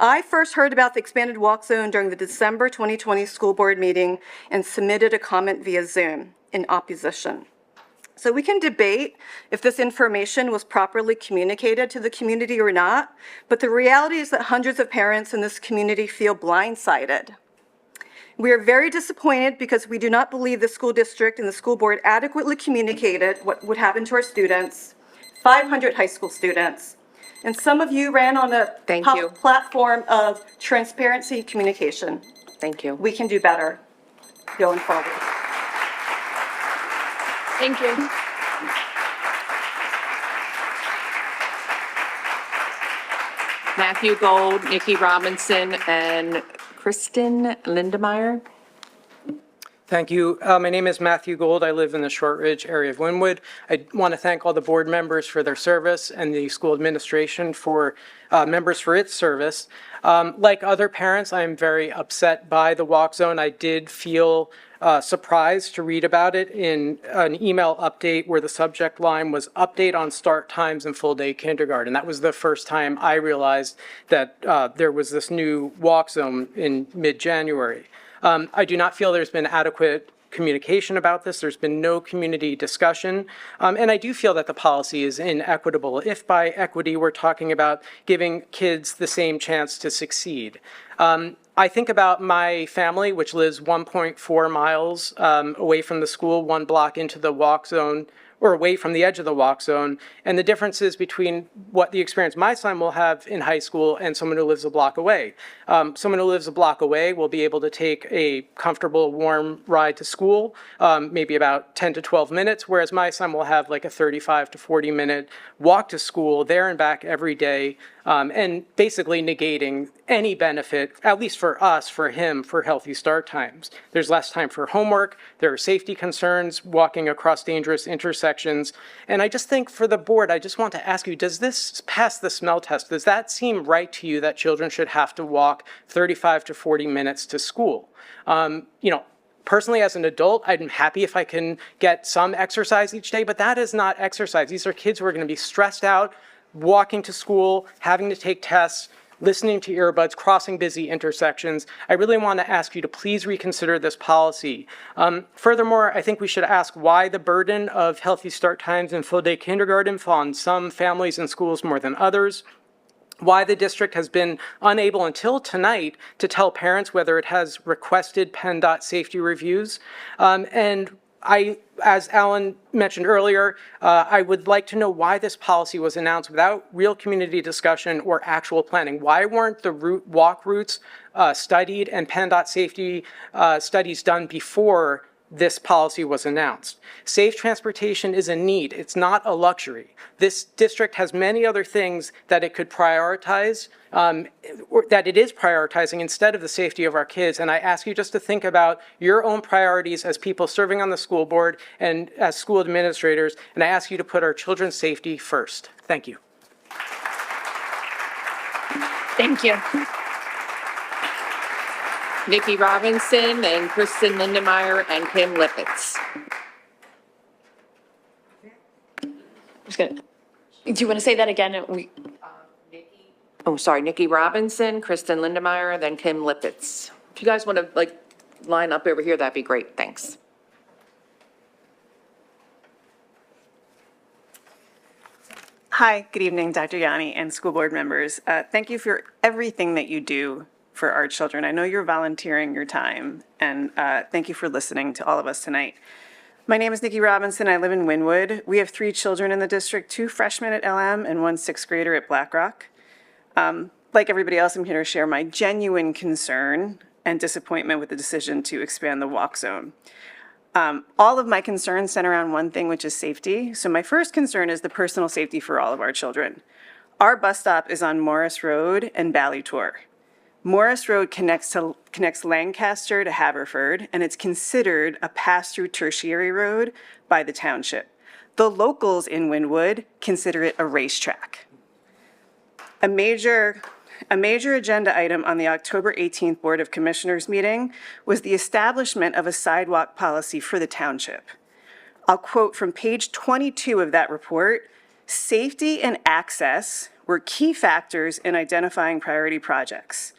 Speaker 15: I first heard about the expanded walk zone during the December 2020 school board meeting and submitted a comment via Zoom in opposition. So we can debate if this information was properly communicated to the community or not, but the reality is that hundreds of parents in this community feel blindsided. We are very disappointed because we do not believe the school district and the school board adequately communicated what would happen to our students, 500 high school students. And some of you ran on a platform of transparency and communication.
Speaker 10: Thank you.
Speaker 15: We can do better going forward.
Speaker 1: Thank you.
Speaker 10: Matthew Gold, Nikki Robinson, and Kristen Lindemeyer.
Speaker 16: Thank you. My name is Matthew Gold. I live in the Shortridge area of Wynwood. I want to thank all the board members for their service and the school administration for members for its service. Like other parents, I am very upset by the walk zone. I did feel surprised to read about it in an email update where the subject line was update on start times in full day kindergarten. That was the first time I realized that there was this new walk zone in mid-January. I do not feel there's been adequate communication about this. There's been no community discussion. And I do feel that the policy is inequitable. If by equity we're talking about giving kids the same chance to succeed. I think about my family, which lives 1.4 miles away from the school, 1 block into the walk zone, or away from the edge of the walk zone, and the differences between what the experience my son will have in high school and someone who lives a block away. Someone who lives a block away will be able to take a comfortable, warm ride to school, maybe about 10 to 12 minutes, whereas my son will have like a 35 to 40 minute walk to school there and back every day, and basically negating any benefit, at least for us, for him, for healthy start times. There's less time for homework, there are safety concerns, walking across dangerous intersections, and I just think for the board, I just want to ask you, does this pass the smell test? Does that seem right to you that children should have to walk 35 to 40 minutes to school? Personally, as an adult, I'm happy if I can get some exercise each day, but that is not exercise. These are kids who are going to be stressed out, walking to school, having to take tests, listening to earbuds, crossing busy intersections. I really want to ask you to please reconsider this policy. Furthermore, I think we should ask why the burden of healthy start times in full day kindergarten fall on some families and schools more than others. Why the district has been unable until tonight to tell parents whether it has requested PennDOT safety reviews. As Alan mentioned earlier, I would like to know why this policy was announced without real community discussion or actual planning. Why weren't the walk routes studied and PennDOT safety studies done before this policy was announced? Safe transportation is a need. It's not a luxury. This district has many other things that it could prioritize, or that it is prioritizing instead of the safety of our kids. And I ask you just to think about your own priorities as people serving on the school board and as school administrators. And I ask you to put our children's safety first. Thank you.
Speaker 1: Thank you.
Speaker 10: Nikki Robinson and Kristen Lindemeyer and Kim Lippitz.
Speaker 1: Do you want to say that again?
Speaker 10: Nikki Robinson, Kristen Lindemeyer, then Kim Lippitz. If you guys want to line up over here, that'd be great. Thanks.
Speaker 17: Hi, good evening, Dr. Yanni and school board members. Thank you for everything that you do for our children. I know you're volunteering your time, and thank you for listening to all of us tonight. My name is Nikki Robinson. I live in Wynwood. We have 3 children in the district, 2 freshmen at LM and 1 6th grader at Blackrock. Like everybody else, I'm here to share my genuine concern and disappointment with the decision to expand the walk zone. All of my concerns center around one thing, which is safety. So my first concern is the personal safety for all of our children. Our bus stop is on Morris Road and Ballytor. Morris Road connects Lancaster to Haverford, and it's considered a pass-through tertiary road by the township. The locals in Wynwood consider it a racetrack. A major agenda item on the October 18th Board of Commissioners meeting was the establishment of a sidewalk policy for the township. I'll quote from page 22 of that report, "Safety and access were key factors in identifying priority projects.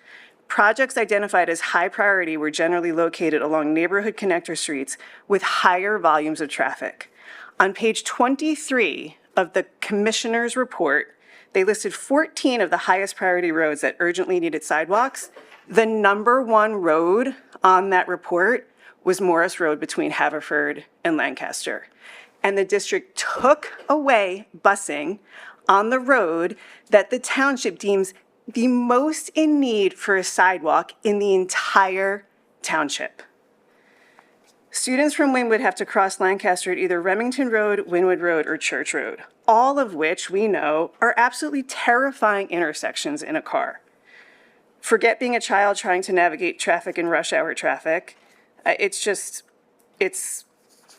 Speaker 17: Projects identified as high priority were generally located along neighborhood connector streets with higher volumes of traffic." On page 23 of the commissioner's report, they listed 14 of the highest priority roads that urgently needed sidewalks. The number one road on that report was Morris Road between Haverford and Lancaster. And the district took away busing on the road that the township deems the most in need for a sidewalk in the entire township. Students from Wynwood have to cross Lancaster at either Remington Road, Wynwood Road, or Church Road, all of which we know are absolutely terrifying intersections in a car. Forget being a child trying to navigate traffic and rush hour traffic.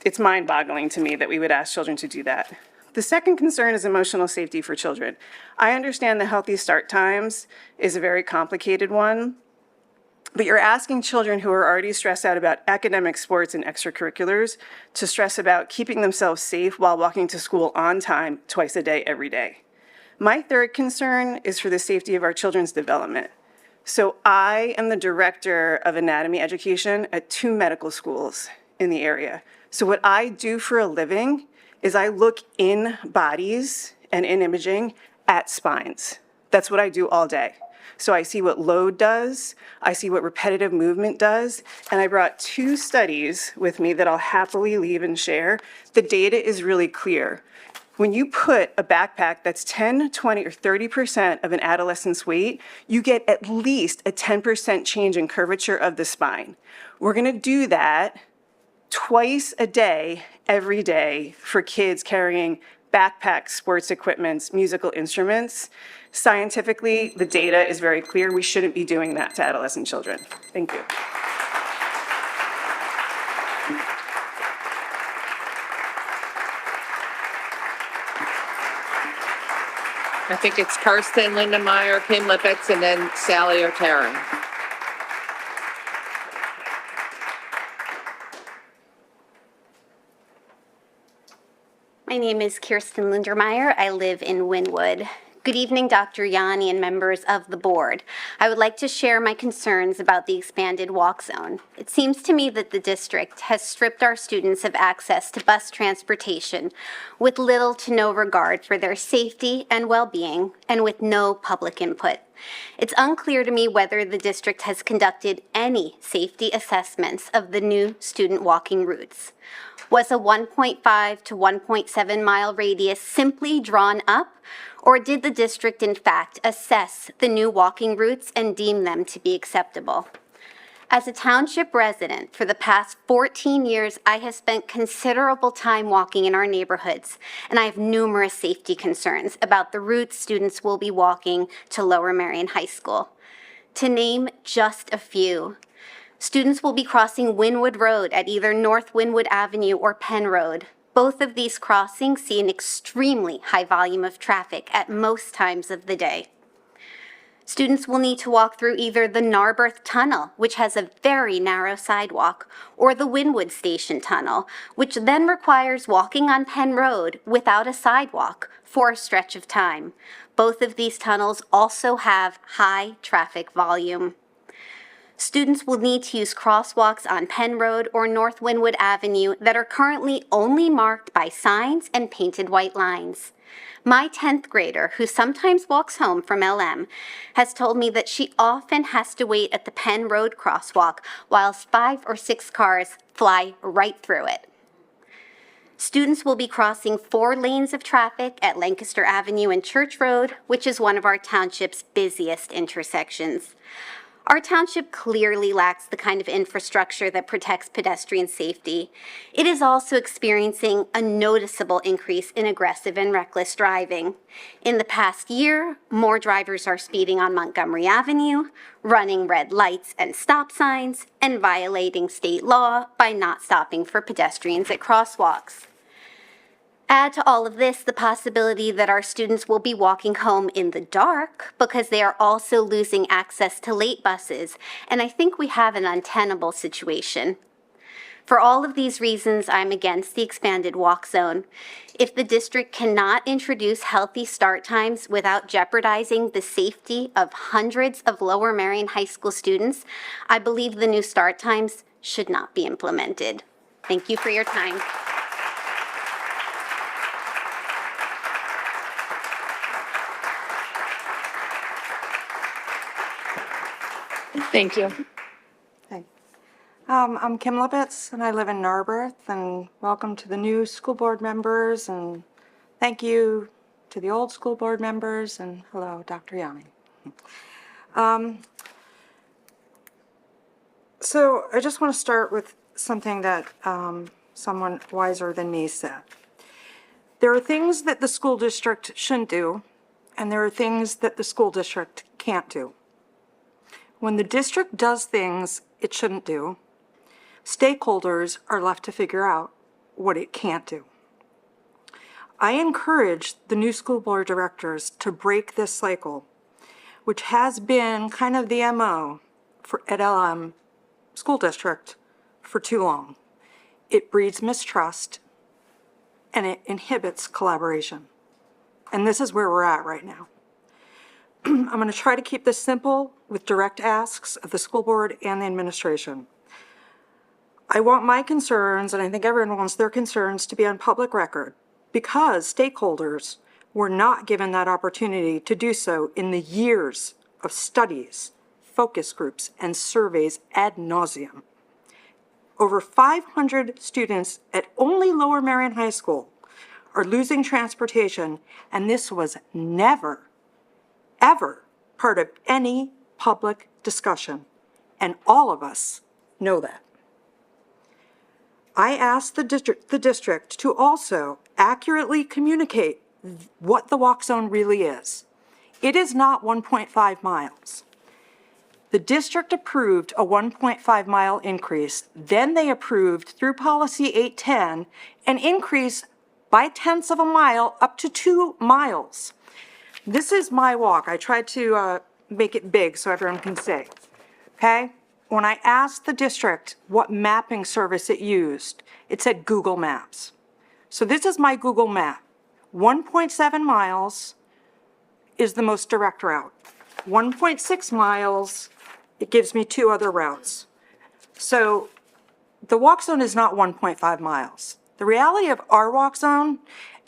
Speaker 17: It's mind-boggling to me that we would ask children to do that. The second concern is emotional safety for children. I understand the healthy start times is a very complicated one, but you're asking children who are already stressed out about academic, sports, and extracurriculars to stress about keeping themselves safe while walking to school on time twice a day, every day. My third concern is for the safety of our children's development. So I am the director of anatomy education at 2 medical schools in the area. So what I do for a living is I look in bodies and in imaging at spines. That's what I do all day. So I see what load does, I see what repetitive movement does, and I brought 2 studies with me that I'll happily leave and share. The data is really clear. When you put a backpack that's 10, 20, or 30% of an adolescent's weight, you get at least a 10% change in curvature of the spine. We're gonna do that twice a day, every day, for kids carrying backpacks, sports equipment, musical instruments. Scientifically, the data is very clear. We shouldn't be doing that to adolescent children. Thank you.
Speaker 10: I think it's Kirsten, Linda Meyer, Kim Lippitz, and then Sally O'Terran.
Speaker 18: My name is Kirsten Lindermeyer. I live in Wynwood. Good evening, Dr. Yanni and members of the board. I would like to share my concerns about the expanded walk zone. It seems to me that the district has stripped our students of access to bus transportation with little to no regard for their safety and well-being and with no public input. It's unclear to me whether the district has conducted any safety assessments of the new student walking routes. Was a 1.5 to 1.7 mile radius simply drawn up, or did the district in fact assess the new walking routes and deem them to be acceptable? As a township resident for the past 14 years, I have spent considerable time walking in our neighborhoods, and I have numerous safety concerns about the routes students will be walking to Lower Merion High School. To name just a few, students will be crossing Wynwood Road at either North Wynwood Avenue or Penn Road. Both of these crossings see an extremely high volume of traffic at most times of the day. Students will need to walk through either the Narberth Tunnel, which has a very narrow sidewalk, or the Wynwood Station Tunnel, which then requires walking on Penn Road without a sidewalk for a stretch of time. Both of these tunnels also have high traffic volume. Students will need to use crosswalks on Penn Road or North Wynwood Avenue that are currently only marked by signs and painted white lines. My 10th grader, who sometimes walks home from LM, has told me that she often has to wait at the Penn Road crosswalk while 5 or 6 cars fly right through it. Students will be crossing 4 lanes of traffic at Lancaster Avenue and Church Road, which is one of our township's busiest intersections. Our township clearly lacks the kind of infrastructure that protects pedestrian safety. It is also experiencing a noticeable increase in aggressive and reckless driving. In the past year, more drivers are speeding on Montgomery Avenue, running red lights and stop signs, and violating state law by not stopping for pedestrians at crosswalks. Add to all of this the possibility that our students will be walking home in the dark because they are also losing access to late buses, and I think we have an untenable situation. For all of these reasons, I'm against the expanded walk zone. If the district cannot introduce healthy start times without jeopardizing the safety of hundreds of Lower Merion High School students, I believe the new start times should not be implemented. Thank you for your time.
Speaker 1: Thank you.
Speaker 19: I'm Kim Lippitz, and I live in Narberth, and welcome to the new school board members, and thank you to the old school board members, and hello, Dr. Yanni. So I just want to start with something that someone wiser than me said. There are things that the school district shouldn't do, and there are things that the school district can't do. When the district does things it shouldn't do, stakeholders are left to figure out what it can't do. I encourage the new school board directors to break this cycle, which has been kind of the MO at LM School District for too long. It breeds mistrust and it inhibits collaboration. And this is where we're at right now. I'm going to try to keep this simple with direct asks of the school board and the administration. I want my concerns, and I think everyone wants their concerns, to be on public record because stakeholders were not given that opportunity to do so in the years of studies, focus groups, and surveys ad nauseum. Over 500 students at only Lower Merion High School are losing transportation, and this was never, ever part of any public discussion, and all of us know that. I asked the district to also accurately communicate what the walk zone really is. It is not 1.5 miles. The district approved a 1.5 mile increase, then they approved through policy 810 an increase by tenths of a mile up to 2 miles. This is my walk. I tried to make it big so everyone can see, okay? When I asked the district what mapping service it used, it said Google Maps. So this is my Google map. 1.7 miles is the most direct route. 1.6 miles, it gives me 2 other routes. So the walk zone is not 1.5 miles. The reality of our walk zone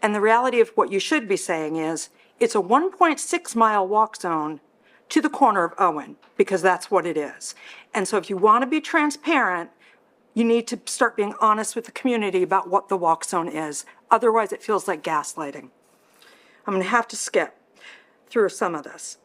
Speaker 19: and the reality of what you should be saying is it's a 1.6 mile walk zone to the corner of Owen, because that's what it is. And so if you want to be transparent, you need to start being honest with the community about what the walk zone is. Otherwise, it feels like gaslighting. I'm going to have to skip through some of this.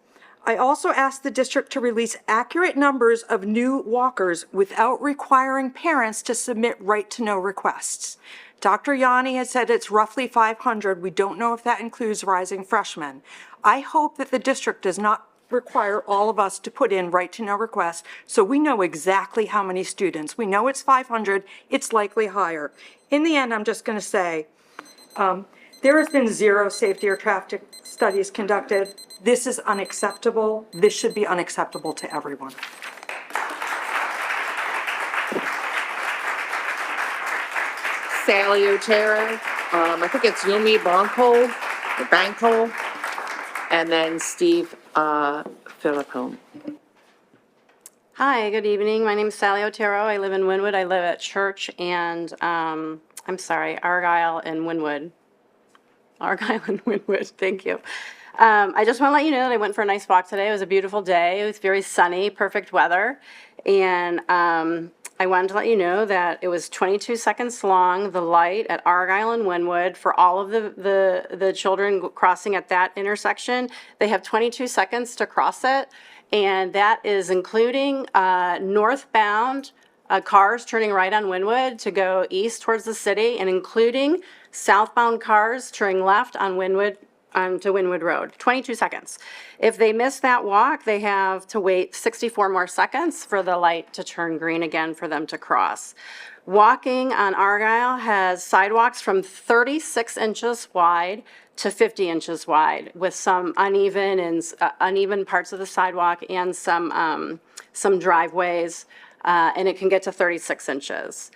Speaker 19: I also asked the district to release accurate numbers of new walkers without requiring parents to submit right-to-know requests. Dr. Yanni had said it's roughly 500. We don't know if that includes rising freshmen. I hope that the district does not require all of us to put in right-to-know requests so we know exactly how many students. We know it's 500. It's likely higher. In the end, I'm just going to say there has been 0 safety or traffic studies conducted. This is unacceptable. This should be unacceptable to everyone.
Speaker 10: Sally Otero, I think it's Yumi Banco, and then Steve Philippone.
Speaker 20: Hi, good evening. My name is Sally Otero. I live in Wynwood. I live at Church and, Argyle and Wynwood. Argyle and Wynwood, thank you. I just want to let you know that I went for a nice walk today. It was a beautiful day. It was very sunny, perfect weather. And I wanted to let you know that it was 22 seconds long, the light at Argyle and Wynwood, for all of the children crossing at that intersection. They have 22 seconds to cross it. and that is including northbound cars turning right on Wynwood to go east towards the city, and including southbound cars turning left on Wynwood to Wynwood Road, 22 seconds. If they miss that walk, they have to wait 64 more seconds for the light to turn green again for them to cross. Walking on Argyle has sidewalks from 36 inches wide to 50 inches wide, with some uneven parts of the sidewalk and some driveways, and it can get to 36 inches.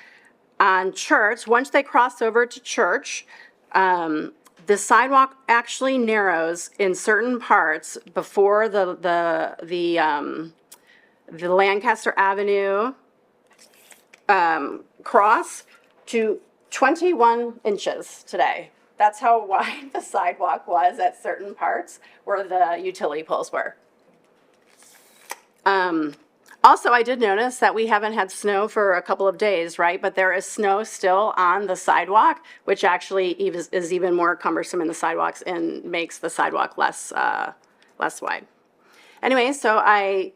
Speaker 20: On Church, once they cross over to Church, the sidewalk actually narrows in certain parts before the Lancaster Avenue cross to 21 inches today. That's how wide the sidewalk was at certain parts where the utility poles were. Also, I did notice that we haven't had snow for a couple of days, right? But there is snow still on the sidewalk, which actually is even more cumbersome in the sidewalks and makes the sidewalk less wide. Anyway, so I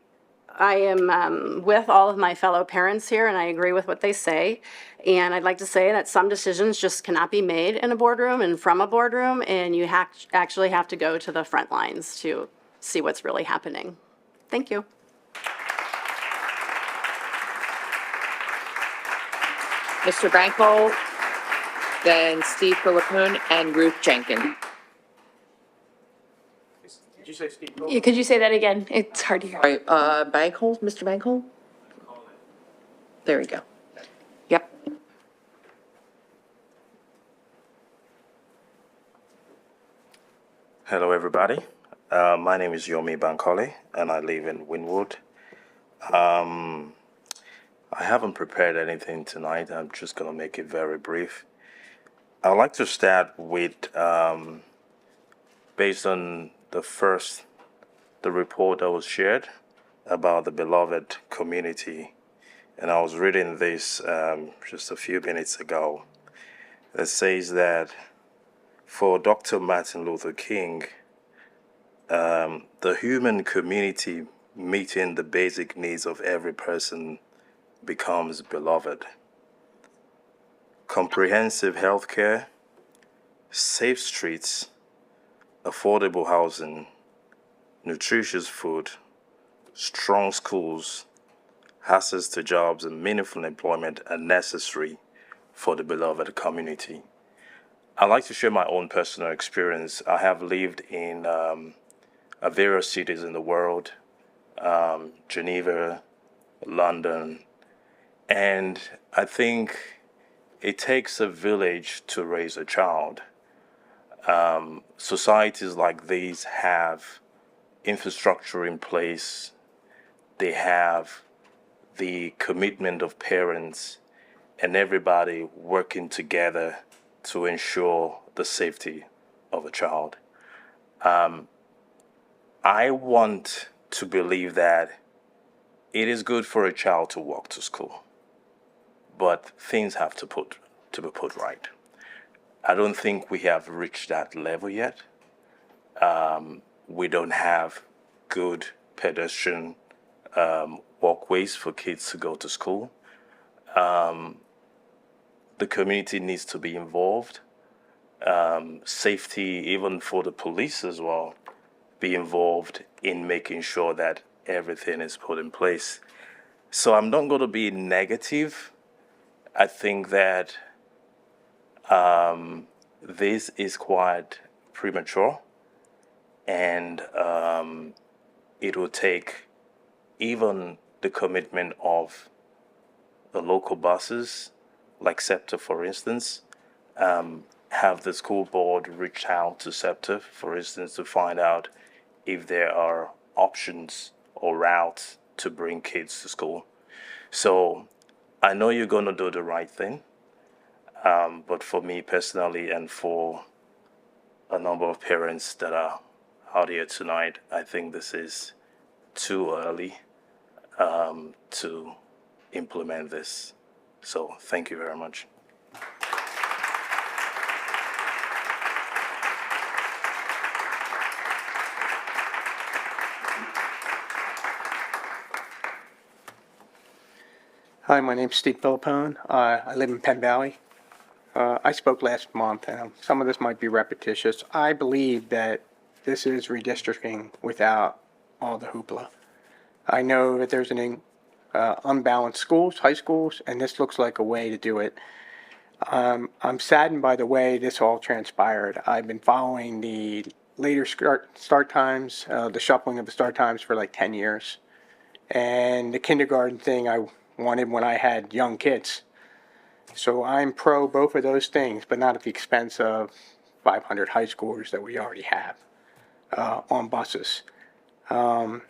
Speaker 20: am with all of my fellow parents here, and I agree with what they say. And I'd like to say that some decisions just cannot be made in a boardroom and from a boardroom, and you actually have to go to the front lines to see what's really happening. Thank you.
Speaker 10: Mr. Bankold, then Steve Philippone, and Ruth Jenkins.
Speaker 2: Did you say Steve?
Speaker 1: Yeah, could you say that again? It's hard to hear.
Speaker 10: All right, Bankold, Mr. Bankold? There we go. Yep.
Speaker 21: Hello, everybody. My name is Yomi Bankole, and I live in Wynwood. I haven't prepared anything tonight. I'm just going to make it very brief. I'd like to start with, based on the report that was shared about the beloved community. And I was reading this just a few minutes ago. It says that for Dr. Martin Luther King, the human community meeting the basic needs of every person becomes beloved. Comprehensive health care, safe streets, affordable housing, nutritious food, strong schools, access to jobs and meaningful employment are necessary for the beloved community. I'd like to share my own personal experience. I have lived in various cities in the world, Geneva, London, and I think it takes a village to raise a child. Societies like these have infrastructure in place. They have the commitment of parents and everybody working together to ensure the safety of a child. I want to believe that it is good for a child to walk to school, but things have to be put right. I don't think we have reached that level yet. We don't have good pedestrian walkways for kids to go to school. The community needs to be involved. Safety, even for the police as well, be involved in making sure that everything is put in place. So I'm not going to be negative. I think that this is quite premature, and it will take even the commitment of the local buses, like SEPTA, for instance, have the school board reach out to SEPTA, for instance, to find out if there are options or routes to bring kids to school. So I know you're going to do the right thing, but for me personally and for a number of parents that are out here tonight, I think this is too early to implement this. So thank you very much.
Speaker 4: Hi, my name's Steve Philippone. I live in Penn Valley. I spoke last month, and some of this might be repetitious. I believe that this is redistricting without all the hoopla. I know that there's an unbalanced schools, high schools, and this looks like a way to do it. I'm saddened by the way this all transpired. I've been following the later start times, the shuffling of the start times for like 10 years. And the kindergarten thing I wanted when I had young kids. So I'm pro both of those things, but not at the expense of 500 high schoolers that we already have on buses. I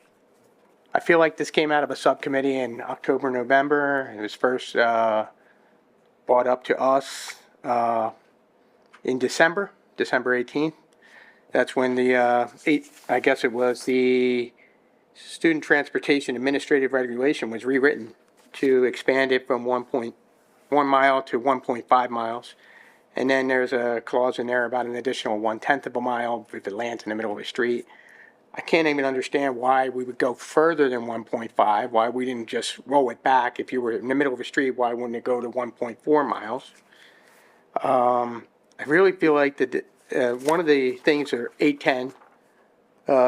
Speaker 4: feel like this came out of a subcommittee in October, November. It was first brought up to us in December 18th. That's when I guess it was the Student Transportation Administrative Regulation was rewritten to expand it from 1.1 mile to 1.5 miles. And then there's a clause in there about an additional 1/10 of a mile if it lands in the middle of a street. I can't even understand why we would go further than 1.5, why we didn't just roll it back. If you were in the middle of a street, why wouldn't it go to 1.4 miles? I really feel like that one of the things are 810,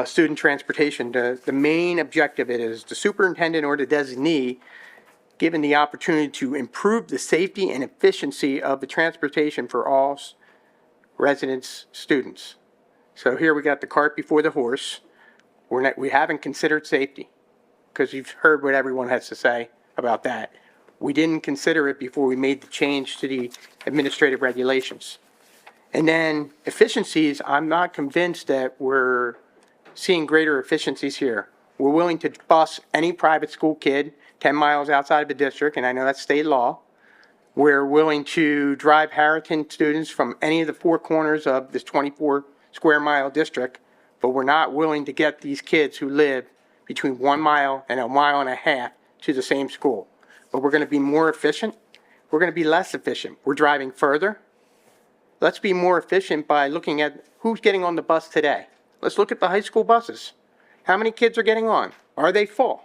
Speaker 4: student transportation, the main objective of it is the superintendent or the designee given the opportunity to improve the safety and efficiency of the transportation for all residents, students. So here we got the cart before the horse. We haven't considered safety because you've heard what everyone has to say about that. We didn't consider it before we made the change to the administrative regulations. And then efficiencies, I'm not convinced that we're seeing greater efficiencies here. We're willing to bus any private school kid 10 miles outside of the district, and I know that's state law. We're willing to drive Harrington students from any of the four corners of this 24 square mile district, but we're not willing to get these kids who live between 1 mile and 1.5 miles to the same school. But we're going to be more efficient. We're going to be less efficient. We're driving further. Let's be more efficient by looking at who's getting on the bus today. Let's look at the high school buses. How many kids are getting on? Are they full?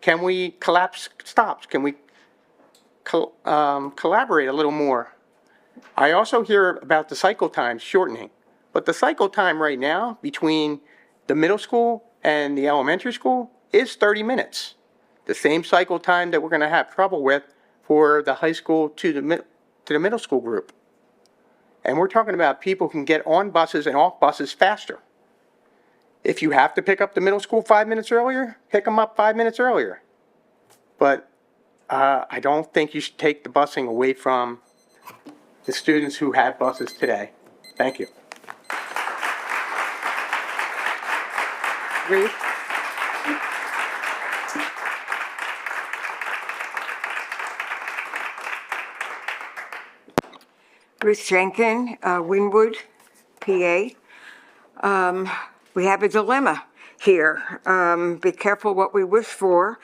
Speaker 4: Can we collapse stops? Can we collaborate a little more? I also hear about the cycle time shortening, but the cycle time right now between the middle school and the elementary school is 30 minutes. The same cycle time that we're going to have trouble with for the high school to the middle school group. And we're talking about people who can get on buses and off buses faster. If you have to pick up the middle school 5 minutes earlier, pick them up 5 minutes earlier. But I don't think you should take the busing away from the students who have buses today. Thank you.
Speaker 10: Ruth?
Speaker 22: Ruth Jenkins, Wynwood, PA. We have a dilemma here. Be careful what we wish for.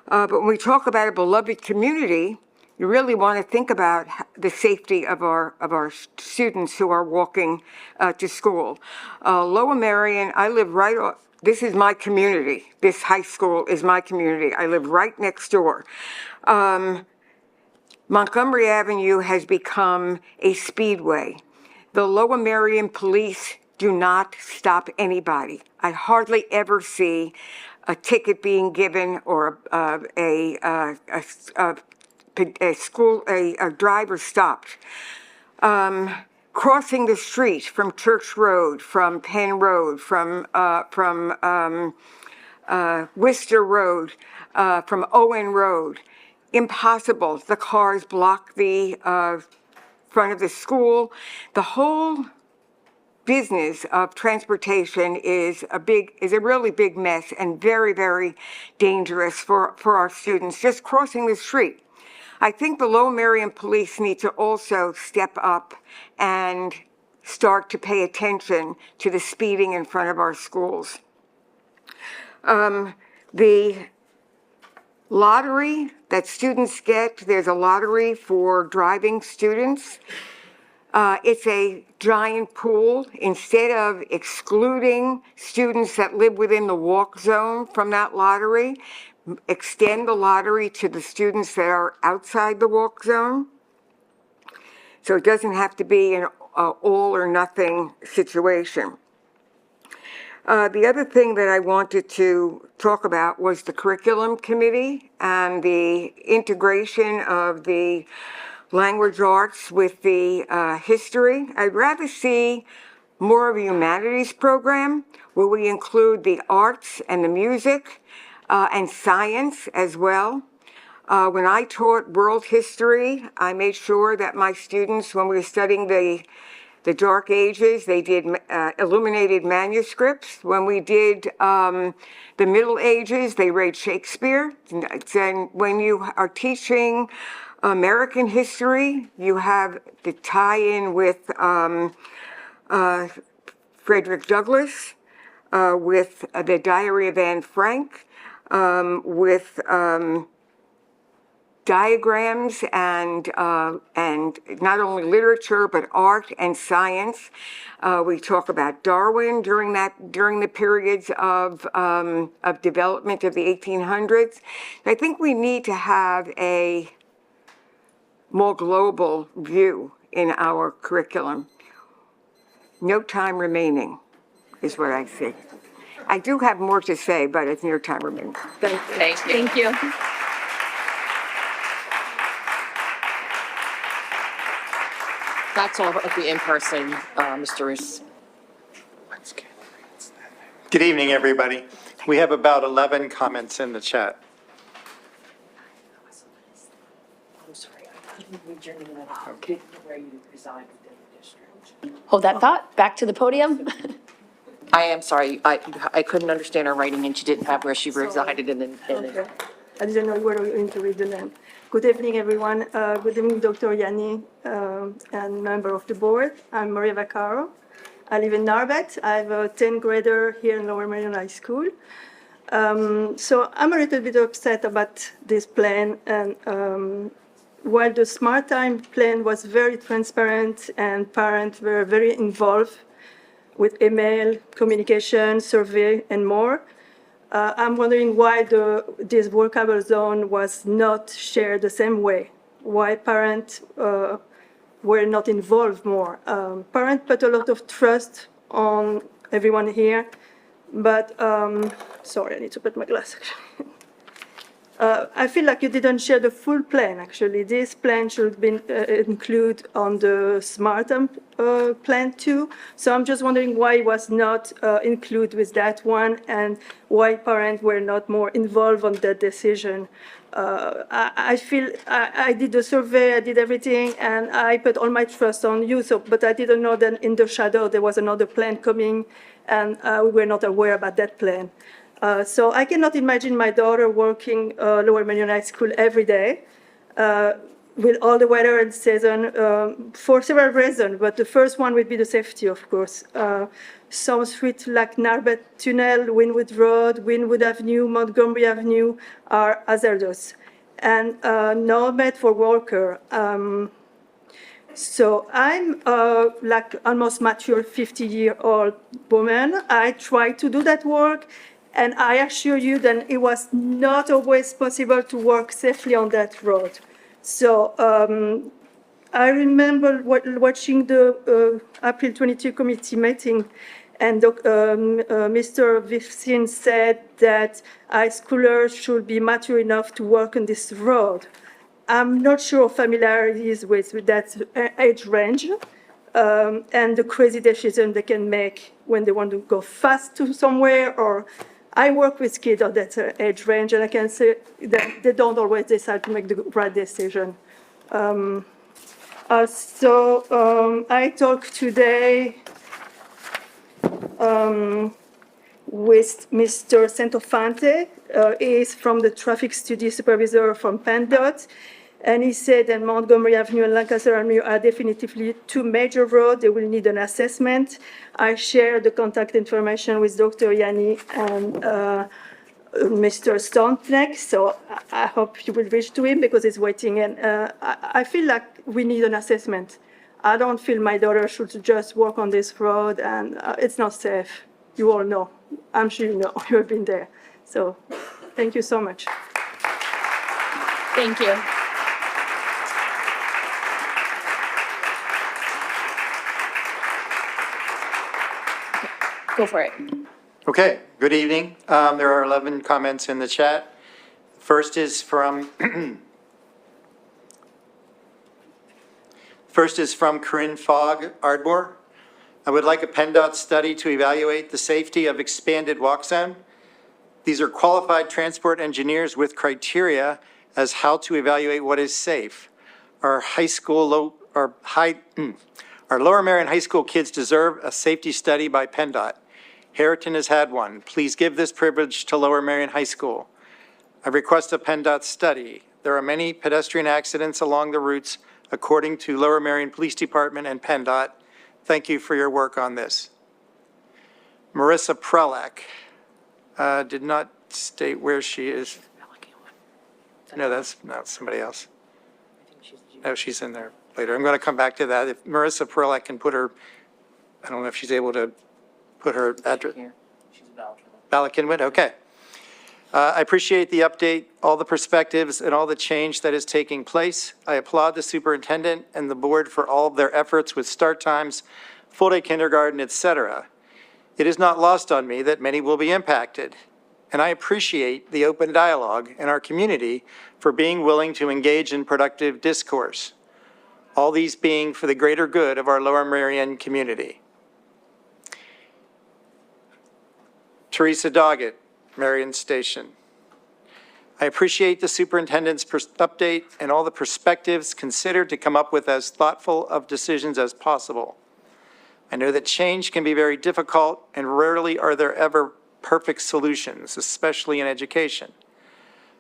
Speaker 22: But when we talk about a beloved community, you really want to think about the safety of our students who are walking to school. Lower Merion, I live right off, this is my community. This high school is my community. I live right next door. Montgomery Avenue has become a speedway. The Lower Merion police do not stop anybody. I hardly ever see a ticket being given or a driver stopped. Crossing the street from Church Road, from Penn Road, from Worcester Road, from Owen Road. Impossible. The cars block the front of the school. The whole business of transportation is a really big mess and very, very dangerous for our students just crossing the street. I think the Lower Merion police need to also step up and start to pay attention to the speeding in front of our schools. The lottery that students get, there's a lottery for driving students. It's a giant pool. Instead of excluding students that live within the walk zone from that lottery, extend the lottery to the students that are outside the walk zone. So it doesn't have to be an all or nothing situation. The other thing that I wanted to talk about was the curriculum committee and the integration of the language arts with the history. I'd rather see more of a humanities program where we include the arts and the music and science as well. When I taught world history, I made sure that my students, when we were studying the Dark Ages, they did illuminated manuscripts. When we did the Middle Ages, they read Shakespeare. And when you are teaching American history, you have the tie-in with Frederick Douglass, with the Diary of Anne Frank, with diagrams and not only literature but art and science. We talk about Darwin during the periods of development of the 1800s. I think we need to have a more global view in our curriculum. No time remaining is what I see. I do have more to say, but it's no time remaining.
Speaker 10: Thank you.
Speaker 1: Thank you.
Speaker 10: That's all of the in-person, Mr. Roos.
Speaker 5: Good evening, everybody. We have about 11 comments in the chat.
Speaker 10: I'm sorry, I couldn't read your name. Okay. Where you reside within the district.
Speaker 1: Hold that thought. Back to the podium.
Speaker 10: I am sorry, I couldn't understand her writing and she didn't have where she resided in the.
Speaker 6: Okay. I didn't know where we were going to read the name. Good evening, everyone. Good evening, Dr. Yanni, and member of the board. I'm Maria Vaccaro. I live in Narbet. I have a 10th grader here in Lower Merion High School. So I'm a little bit upset about this plan. And while the Smart Time plan was very transparent and parents were very involved with email, communication, survey, and more, I'm wondering why this workable zone was not shared the same way. Why parents were not involved more. Parents put a lot of trust on everyone here, but, sorry, I need to put my glass actually. I feel like you didn't share the full plan, actually. This plan should be included on the Smart plan too. So I'm just wondering why it was not included with that one and why parents were not more involved on that decision. I feel I did the survey, I did everything, and I put all my trust on you. So, but I didn't know that in the shadow there was another plan coming, and we were not aware about that plan. So I cannot imagine my daughter working Lower Merion High School every day with all the weather and season for several reasons. But the first one would be the safety, of course. Some streets like Narbet Tunnel, Winwood Road, Winwood Avenue, Montgomery Avenue are hazardous and not made for walker. So I'm like almost mature 50-year-old woman. I try to do that work. And I assure you that it was not always possible to work safely on that road. So I remember watching the April 22 committee meeting, and Mr. Vivsin said that high schoolers should be mature enough to work on this road. I'm not sure familiarities with that age range and the crazy decisions they can make when they want to go fast to somewhere or I work with kids of that age range, and I can say that they don't always decide to make the right decision. I talked today with Mr. Santofante. He is from the traffic study supervisor from PennDOT. And he said that Montgomery Avenue and Lancaster Avenue are definitively two major roads. They will need an assessment. I share the contact information with Dr. Yanni and Mr. Stoneneck, so I hope you will reach to him because he's waiting. And I feel like we need an assessment. I don't feel my daughter should just walk on this road, and it's not safe. You all know. I'm sure you know. You've been there. So Thank you so much.
Speaker 1: Thank you. Go for it.
Speaker 5: Okay, good evening. There are 11 comments in the chat. First is from Corinne Fogg, Ardmore. I would like a PennDOT study to evaluate the safety of expanded walk zone. These are qualified transport engineers with criteria as how to evaluate what is safe. Our Lower Merion High School kids deserve a safety study by PennDOT. Harriton has had one. Please give this privilege to Lower Merion High School. I request a PennDOT study. There are many pedestrian accidents along the routes according to Lower Merion Police Department and PennDOT. Thank you for your work on this. Marissa Prelak did not state where she is. No, that's somebody else. No, she's in there later. I'm going to come back to that. If Marissa Prelak can put her, I don't know if she's able to put her address. Balakinwood, okay. I appreciate the update, all the perspectives, and all the change that is taking place. I applaud the superintendent and the board for all of their efforts with start times, full-day kindergarten, et cetera. It is not lost on me that many will be impacted, and I appreciate the open dialogue in our community for being willing to engage in productive discourse, all these being for the greater good of our Lower Merion community. Teresa Doggett, Marion Station. I appreciate the superintendent's update and all the perspectives considered to come up with as thoughtful of decisions as possible. I know that change can be very difficult and rarely are there ever perfect solutions, especially in education.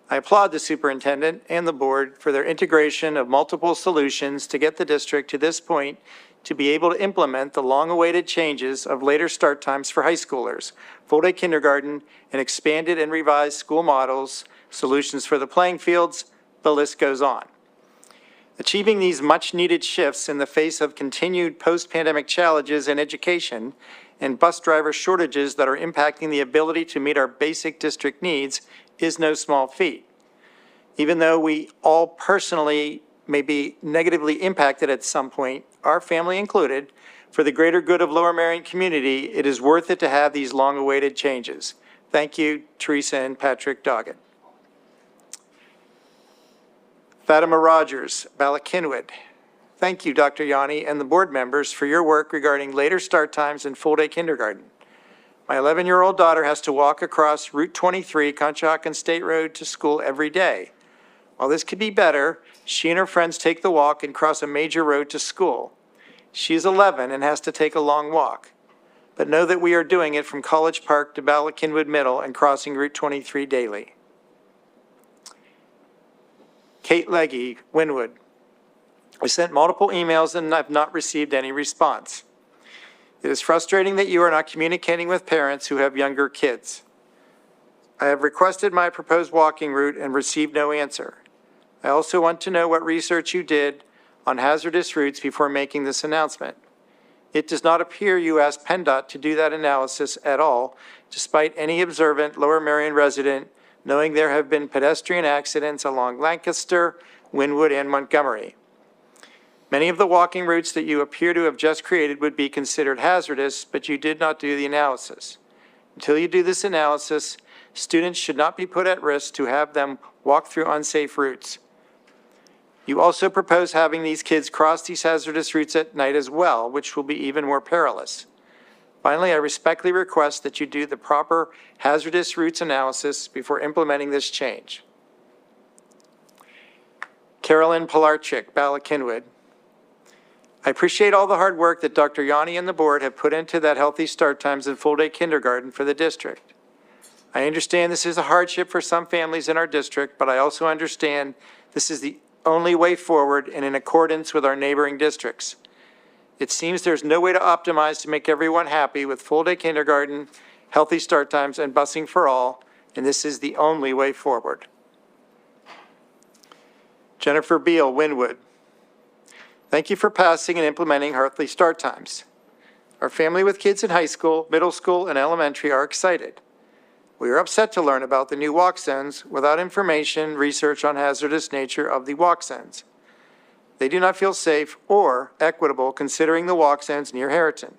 Speaker 5: I applaud the superintendent and the board for their integration of multiple solutions to get the district to this point to be able to implement the long-awaited changes of later start times for high schoolers, full-day kindergarten, and expanded and revised school models, solutions for the playing fields, the list goes on. Achieving these much-needed shifts in the face of continued post-pandemic challenges in education and bus driver shortages that are impacting the ability to meet our basic district needs is no small feat. Even though we all personally may be negatively impacted at some point, our family included, for the greater good of Lower Merion community, it is worth it to have these long-awaited changes. Thank you, Teresa and Patrick Doggett. Fatima Rogers, Balakinwood. Thank you, Dr. Yanni, and the board members for your work regarding later start times in full-day kindergarten. My 11-year-old daughter has to walk across Route 23, Conshohocken State Road, to school every day. While this could be better, she and her friends take the walk and cross a major road to school. She's 11 and has to take a long walk. But know that we are doing it from College Park to Balakinwood Middle and crossing Route 23 daily. Kate Legge, Wynwood. I sent multiple emails and I've not received any response. It is frustrating that you are not communicating with parents who have younger kids. I have requested my proposed walking route and received no answer. I also want to know what research you did on hazardous routes before making this announcement. It does not appear you asked PennDOT to do that analysis at all, despite any observant Lower Merion resident knowing there have been pedestrian accidents along Lancaster, Wynwood, and Montgomery. Many of the walking routes that you appear to have just created would be considered hazardous, but you did not do the analysis. Until you do this analysis, students should not be put at risk to have them walk through unsafe routes. You also propose having these kids cross these hazardous routes at night as well, which will be even more perilous. Finally, I respectfully request that you do the proper hazardous routes analysis before implementing this change. Carolyn Pilarchik, Balakinwood. I appreciate all the hard work that Dr. Yanni and the board have put into that healthy start times in full-day kindergarten for the district. I understand this is a hardship for some families in our district, but I also understand this is the only way forward and in accordance with our neighboring districts. It seems there's no way to optimize to make everyone happy with full-day kindergarten, healthy start times, and busing for all, and this is the only way forward. Jennifer Beal, Wynwood. Thank you for passing and implementing healthy start times. Our family with kids in high school, middle school, and elementary are excited. We are upset to learn about the new walk zones without information, research on hazardous nature of the walk zones. They do not feel safe or equitable considering the walk zones near Harriton.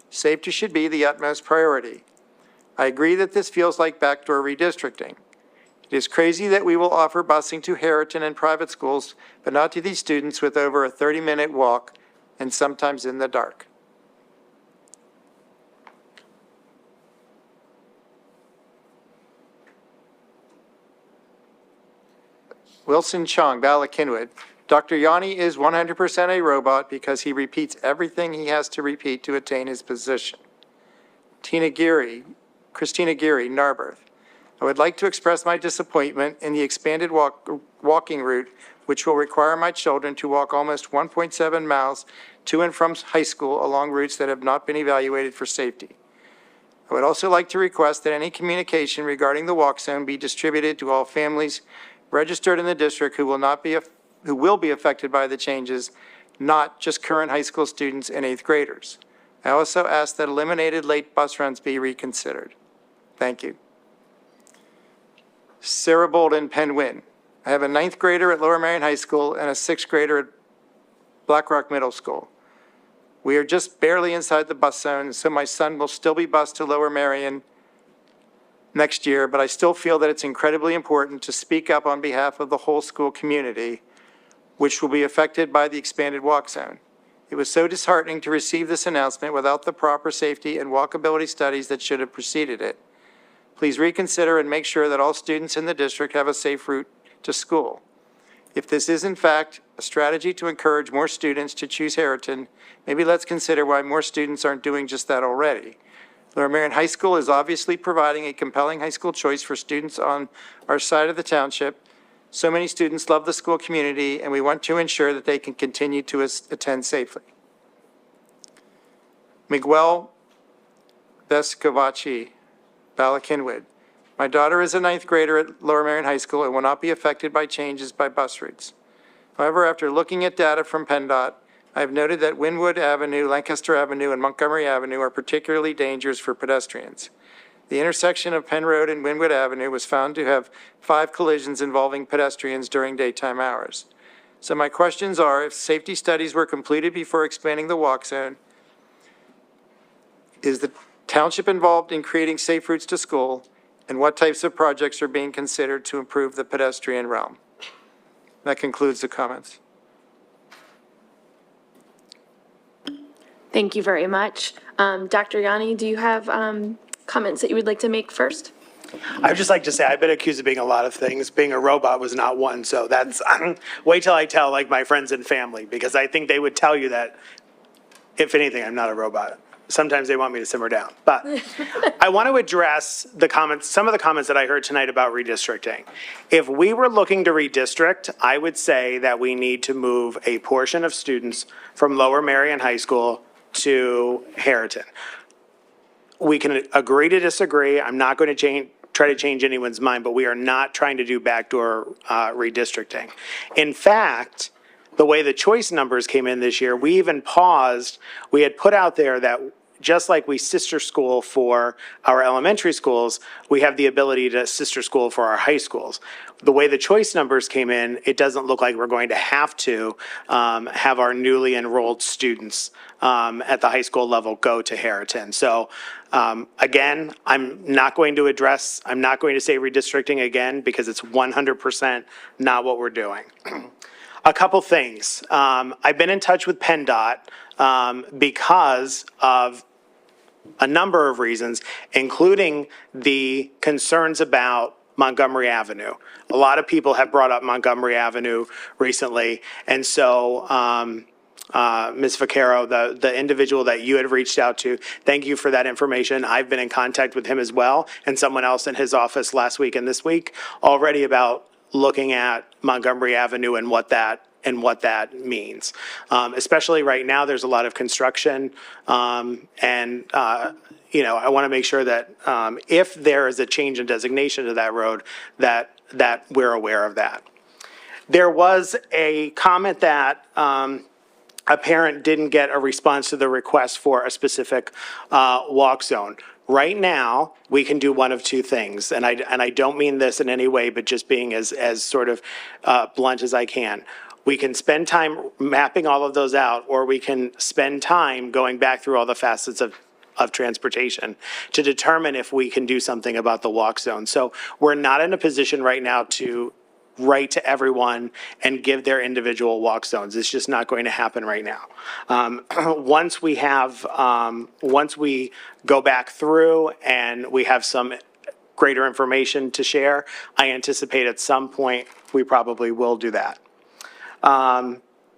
Speaker 5: Safety should be the utmost priority. I agree that this feels like backdoor redistricting. It is crazy that we will offer busing to Harriton and private schools, but not to these students with over a 30-minute walk and sometimes in the dark. Wilson Chung, Bala Kinwood. Dr. Yanni is 100% a robot because he repeats everything he has to repeat to attain his position. Christina Geary, Narberth. I would like to express my disappointment in the expanded walking route, which will require my children to walk almost 1.7 miles to and from high school along routes that have not been evaluated for safety. I would also like to request that any communication regarding the walk zone be distributed to all families registered in the district who will be affected by the changes, not just current high school students and eighth graders. I also ask that eliminated late bus runs be reconsidered. Thank you. Sarah Bolden, Penn Win. I have a ninth grader at Lower Marion High School and a sixth grader at Black Rock Middle School. We are just barely inside the bus zone, so my son will still be bused to Lower Marion next year, but I still feel that it's incredibly important to speak up on behalf of the whole school community, which will be affected by the expanded walk zone. It was so disheartening to receive this announcement without the proper safety and walkability studies that should have preceded it. Please reconsider and make sure that all students in the district have a safe route to school. If this is in fact a strategy to encourage more students to choose Harriton, maybe let's consider why more students aren't doing just that already. Lower Marion High School is obviously providing a compelling high school choice for students on our side of the township. So many students love the school community, and we want to ensure that they can continue to attend safely. Miguel Vescovaci, Bala Kinwood. My daughter is a ninth grader at Lower Marion High School and will not be affected by changes by bus routes. However, after looking at data from PennDOT, I have noted that Wynwood Avenue, Lancaster Avenue, and Montgomery Avenue are particularly dangerous for pedestrians. The intersection of Penn Road and Wynwood Avenue was found to have 5 collisions involving pedestrians during daytime hours. So my questions are, if safety studies were completed before expanding the walk zone, is the township involved in creating safe routes to school, and what types of projects are being considered to improve the pedestrian realm? That concludes the comments.
Speaker 1: Thank you very much. Dr. Yanni, do you have comments that you would like to make first?
Speaker 2: I'd just like to say I've been accused of being a lot of things. Being a robot was not one, so that's, wait till I tell like my friends and family, because I think they would tell you that, if anything, I'm not a robot. Sometimes they want me to simmer down. But I want to address the comments, some of the comments that I heard tonight about redistricting. If we were looking to redistrict, I would say that we need to move a portion of students from Lower Marion High School to Harriton. We can agree to disagree. I'm not going to try to change anyone's mind, but we are not trying to do backdoor redistricting. In fact, the way the choice numbers came in this year, we even paused. We had put out there that just like we sister school for our elementary schools, we have the ability to sister school for our high schools. The way the choice numbers came in, it doesn't look like we're going to have to have our newly enrolled students at the high school level go to Harriton. So again, I'm not going to say redistricting again, because it's 100% not what we're doing. A couple things. I've been in touch with PennDOT because of a number of reasons, including the concerns about Montgomery Avenue. A lot of people have brought up Montgomery Avenue recently, and so Ms. Vaccaro, the individual that you had reached out to, thank you for that information. I've been in contact with him as well, and someone else in his office last week and this week already about looking at Montgomery Avenue and what that means. Especially right now, there's a lot of construction, and I want to make sure that if there is a change in designation to that road, that we're aware of that. There was a comment that a parent didn't get a response to the request for a specific walk zone. right now, we can do one of two things, and I don't mean this in any way, but just being as sort of blunt as I can. We can spend time mapping all of those out, or we can spend time going back through all the facets of transportation to determine if we can do something about the walk zone. So we're not in a position right now to write to everyone and give their individual walk zones. It's just not going to happen right now. Once we go back through and we have some greater information to share, I anticipate at some point we probably will do that.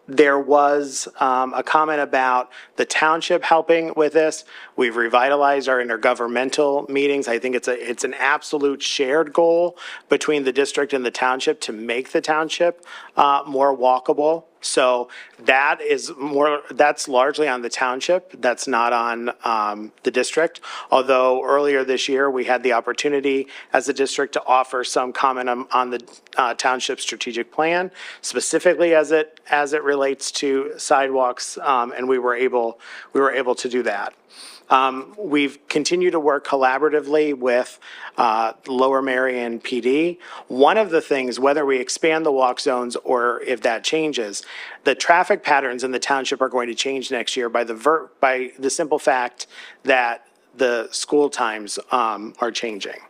Speaker 2: There was a comment about the township helping with this. We've revitalized our intergovernmental meetings. I think it's an absolute shared goal between the district and the township to make the township more walkable. So that's largely on the township. That's not on the district. Although earlier this year, we had the opportunity as a district to offer some comment on the township strategic plan, specifically as it relates to sidewalks, and we were able to do that. We've continued to work collaboratively with Lower Merion PD. One of the things, whether we expand the walk zones or if that changes, the traffic patterns in the township are going to change next year by the simple fact that the school times are changing.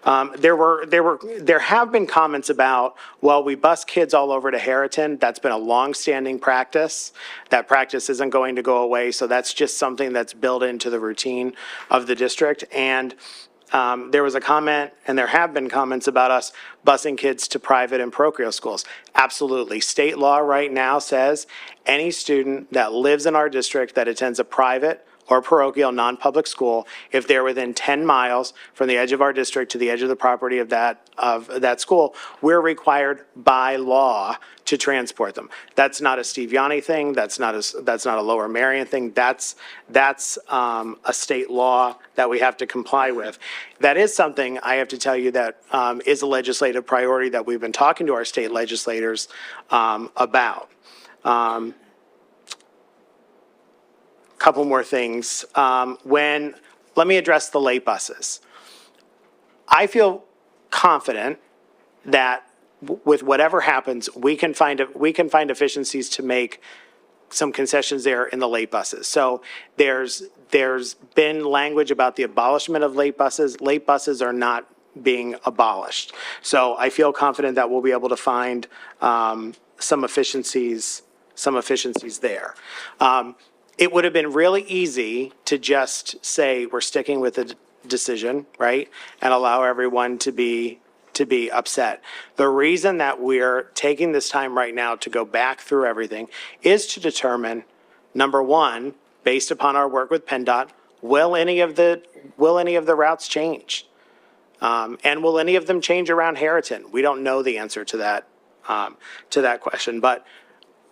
Speaker 2: There have been comments about, well, we bus kids all over to Harriton. That's been a long-standing practice. That practice isn't going to go away, so that's just something that's built into the routine of the district. And there was a comment, and there have been comments about us busing kids to private and parochial schools. Absolutely. State law right now says any student that lives in our district that attends a private or parochial non-public school, if they're within 10 miles from the edge of our district to the edge of the property of that school, we're required by law to transport them. That's not a Steve Yanni thing. That's not a Lower Merion thing. That's a state law that we have to comply with. That is something I have to tell you that is a legislative priority that we've been talking to our state legislators about. Couple more things. Let me address the late buses. I feel confident that with whatever happens, we can find efficiencies to make some concessions there in the late buses. So there's been language about the abolishment of late buses. Late buses are not being abolished. So I feel confident that we'll be able to find some efficiencies there. It would have been really easy to just say we're sticking with the decision, right, and allow everyone to be upset. The reason that we're taking this time right now to go back through everything is to determine, number one, based upon our work with PennDOT, will any of the routes change? And will any of them change around Harriton? We don't know the answer to that question, but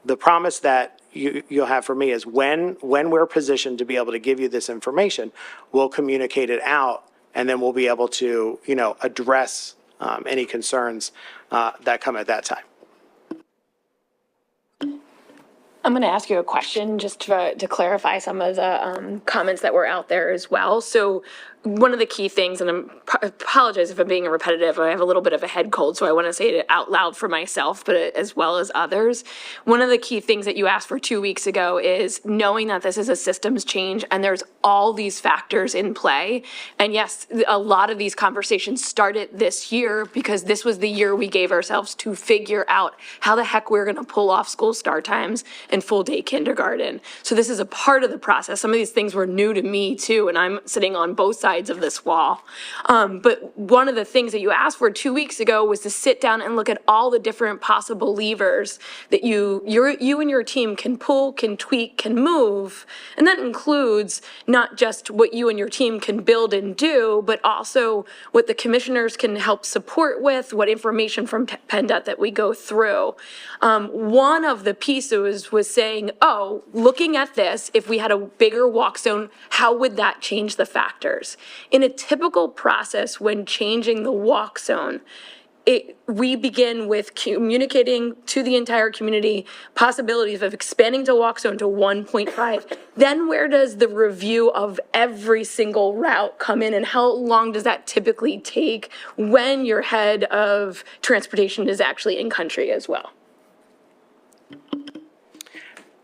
Speaker 2: the promise that you'll have for me is when we're positioned to be able to give you this information, we'll communicate it out, and then we'll be able to, address any concerns that come at that time.
Speaker 1: I'm going to ask you a question just to clarify some of the comments that were out there as well. So one of the key things, and I apologize if I'm being repetitive, I have a little bit of a head cold, so I want to say it out loud for myself, but as well as others. One of the key things that you asked for 2 weeks ago is knowing that this is a systems change and there's all these factors in play. And yes, a lot of these conversations started this year because this was the year we gave ourselves to figure out how the heck we're going to pull off school start times and full day kindergarten. So this is a part of the process. Some of these things were new to me too, and I'm sitting on both sides of this wall. But one of the things that you asked for 2 weeks ago was to sit down and look at all the different possible levers that you and your team can pull, can tweak, can move. And that includes not just what you and your team can build and do, but also what the commissioners can help support with, what information from PennDOT that we go through. One of the pieces was saying, looking at this, if we had a bigger walk zone, how would that change the factors? In a typical process when changing the walk zone, we begin with communicating to the entire community possibilities of expanding to walk zone to 1.5. Then where does the review of every single route come in, and how long does that typically take when your head of transportation is actually in country as well?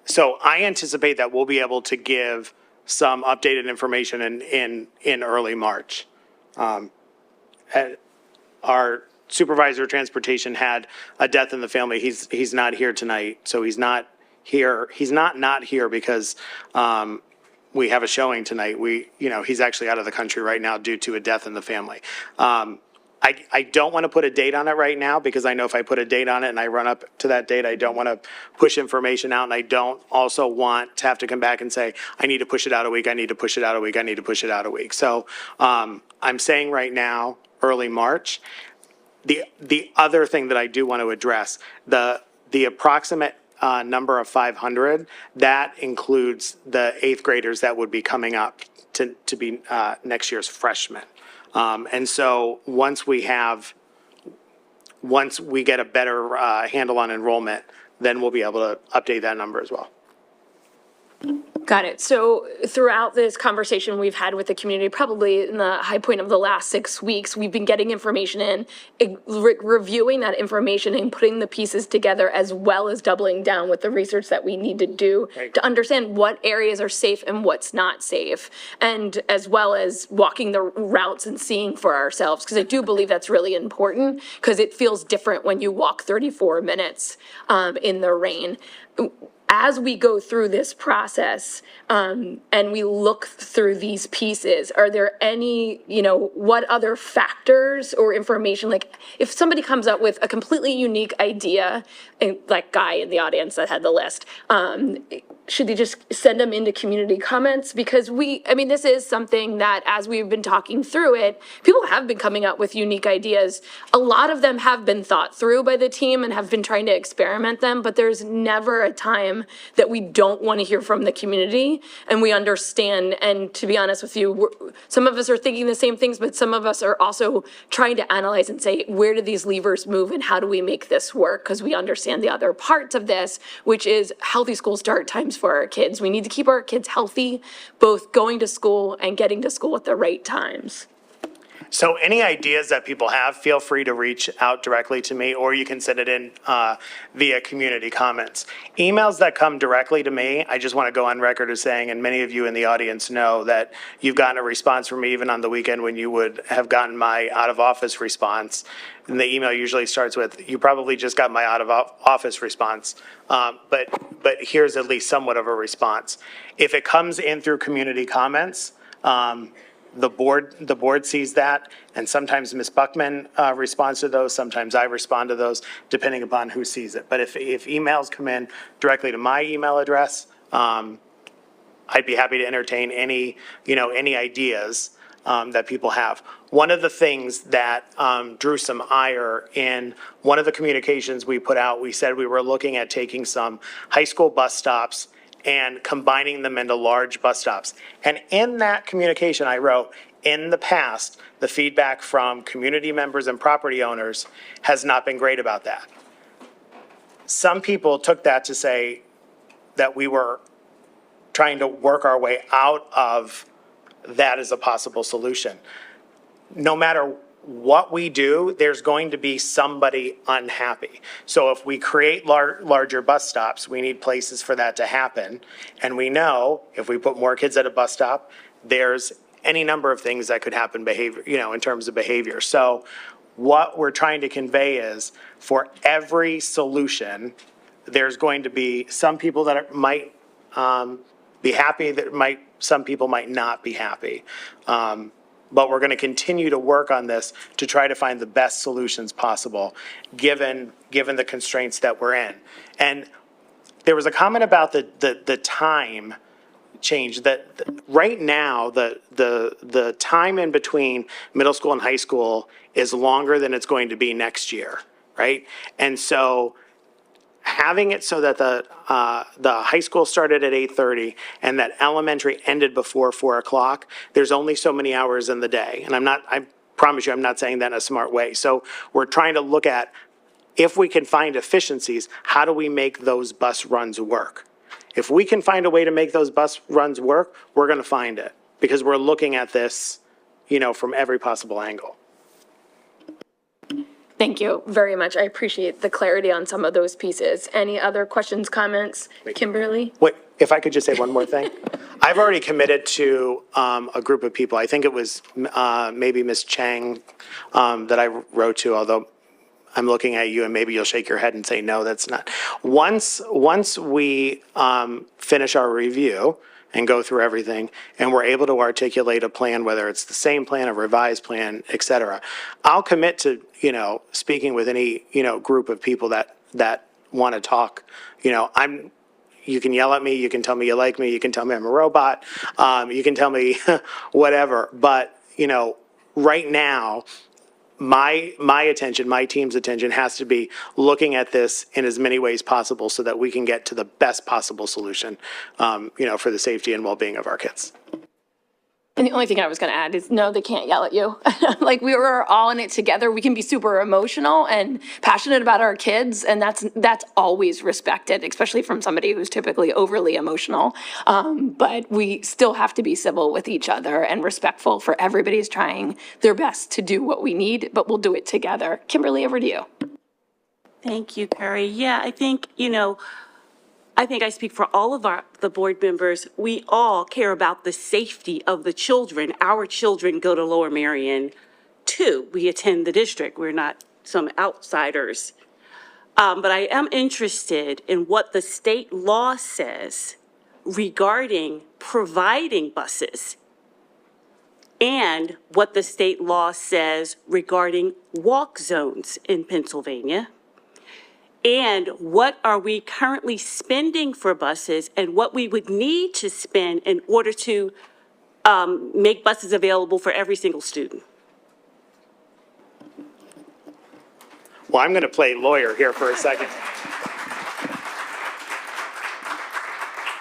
Speaker 2: So I anticipate that we'll be able to give some updated information in early March. Our supervisor of transportation had a death in the family. He's not here tonight, so he's not here. He's not here because we have a showing tonight. He's actually out of the country right now due to a death in the family. I don't want to put a date on it right now because I know if I put a date on it and I run up to that date, I don't want to push information out, and I don't also want to have to come back and say, I need to push it out a week, I need to push it out a week, I need to push it out a week. So I'm saying right now, early March. The other thing that I do want to address, the approximate number of 500, that includes the eighth graders that would be coming up to be next year's freshmen. And so once we get a better handle on enrollment, then we'll be able to update that number as well.
Speaker 1: Got it. So throughout this conversation we've had with the community, probably in the high point of the last 6 weeks, we've been getting information in, reviewing that information and putting the pieces together, as well as doubling down with the research that we need to do to understand what areas are safe and what's not safe, and as well as walking the routes and seeing for ourselves, because I do believe that's really important, because it feels different when you walk 34 minutes in the rain. As we go through this process and we look through these pieces, are there any, what other factors or information, like if somebody comes up with a completely unique idea, and like Guy in the audience that had the list, should they just send them into community comments? Because this is something that as we've been talking through it, people have been coming up with unique ideas. A lot of them have been thought through by the team and have been trying to experiment them, but there's never a time that we don't want to hear from the community, and we understand. And to be honest with you, some of us are thinking the same things, but some of us are also trying to analyze and say, where do these levers move and how do we make this work? Because we understand the other parts of this, which is healthy school start times for our kids. We need to keep our kids healthy, both going to school and getting to school at the right times.
Speaker 2: So any ideas that people have, feel free to reach out directly to me, or you can send it in via community comments. Emails that come directly to me, I just want to go on record as saying, and many of you in the audience know that you've gotten a response from me even on the weekend when you would have gotten my out of office response. And the email usually starts with, you probably just got my out of office response, but here's at least somewhat of a response. If it comes in through community comments, the board sees that, and sometimes Ms. Buckman responds to those, sometimes I respond to those, depending upon who sees it. But if emails come in directly to my email address, I'd be happy to entertain any ideas that people have. One of the things that drew some ire in one of the communications we put out, we said we were looking at taking some high school bus stops and combining them into large bus stops. And in that communication I wrote, in the past, the feedback from community members and property owners has not been great about that. Some people took that to say that we were trying to work our way out of that as a possible solution. No matter what we do, there's going to be somebody unhappy. So if we create larger bus stops, we need places for that to happen. And we know if we put more kids at a bus stop, there's any number of things that could happen in terms of behavior. So what we're trying to convey is, for every solution, there's going to be some people that might be happy, some people might not be happy. But we're going to continue to work on this to try to find the best solutions possible, given the constraints that we're in. And there was a comment about the time change, that right now the time in between middle school and high school is longer than it's going to be next year, right? And so having it so that the high school started at 8:30 and that elementary ended before 4 o'clock, there's only so many hours in the day. And I'm promise you, I'm not saying that in a smart way. So we're trying to look at, if we can find efficiencies, how do we make those bus runs work? If we can find a way to make those bus runs work, we're going to find it, because we're looking at this, from every possible angle.
Speaker 1: Thank you very much. I appreciate the clarity on some of those pieces. Any other questions, comments? Kimberly?
Speaker 2: Wait, if I could just say one more thing. I've already committed to a group of people. I think it was maybe Ms. Chang that I wrote to, although I'm looking at you and maybe you'll shake your head and say, no, that's not. Once we finish our review and go through everything, and we're able to articulate a plan, whether it's the same plan, a revised plan, et cetera, I'll commit to, speaking with any, group of people that want to talk. You can yell at me, you can tell me you like me, you can tell me I'm a robot, you can tell me whatever. But, right now, my attention, my team's attention has to be looking at this in as many ways possible so that we can get to the best possible solution, for the safety and well-being of our kids.
Speaker 1: And the only thing I was going to add is, no, they can't yell at you. Like, we were all in it together. We can be super emotional and passionate about our kids, and that's always respected, especially from somebody who's typically overly emotional. But we still have to be civil with each other and respectful, for everybody's trying their best to do what we need, but we'll do it together. Kimberly, over to you.
Speaker 7: Thank you, Carrie. Yeah, I think, I speak for all of the board members. We all care about the safety of the children. Our children go to Lower Merion too. We attend the district. We're not some outsiders. But I am interested in what the state law says regarding providing buses, and what the state law says regarding walk zones in Pennsylvania. And what are we currently spending for buses, and what we would need to spend in order to make buses available for every single student.
Speaker 2: Well, I'm going to play lawyer here for a second.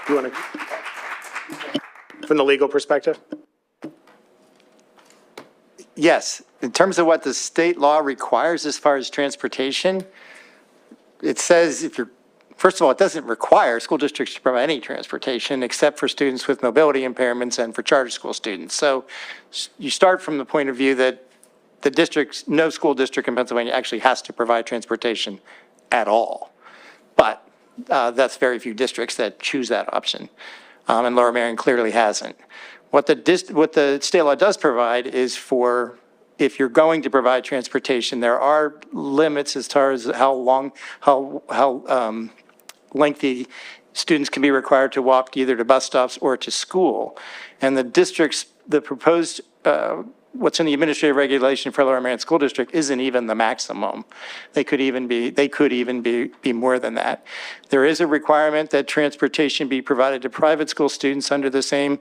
Speaker 2: You want to, from the legal perspective?
Speaker 5: Yes, in terms of what the state law requires as far as transportation, it says first of all, it doesn't require school districts to provide any transportation except for students with mobility impairments and for charter school students. So you start from the point of view that no school district in Pennsylvania actually has to provide transportation at all. But that's very few districts that choose that option. And Lower Merion clearly hasn't. What the state law does provide is for, if you're going to provide transportation, there are limits as far as how lengthy students can be required to walk either to bus stops or to school. And the proposed, what's in the administrative regulation for Lower Merion School District isn't even the maximum. They could even be more than that. There is a requirement that transportation be provided to private school students under the same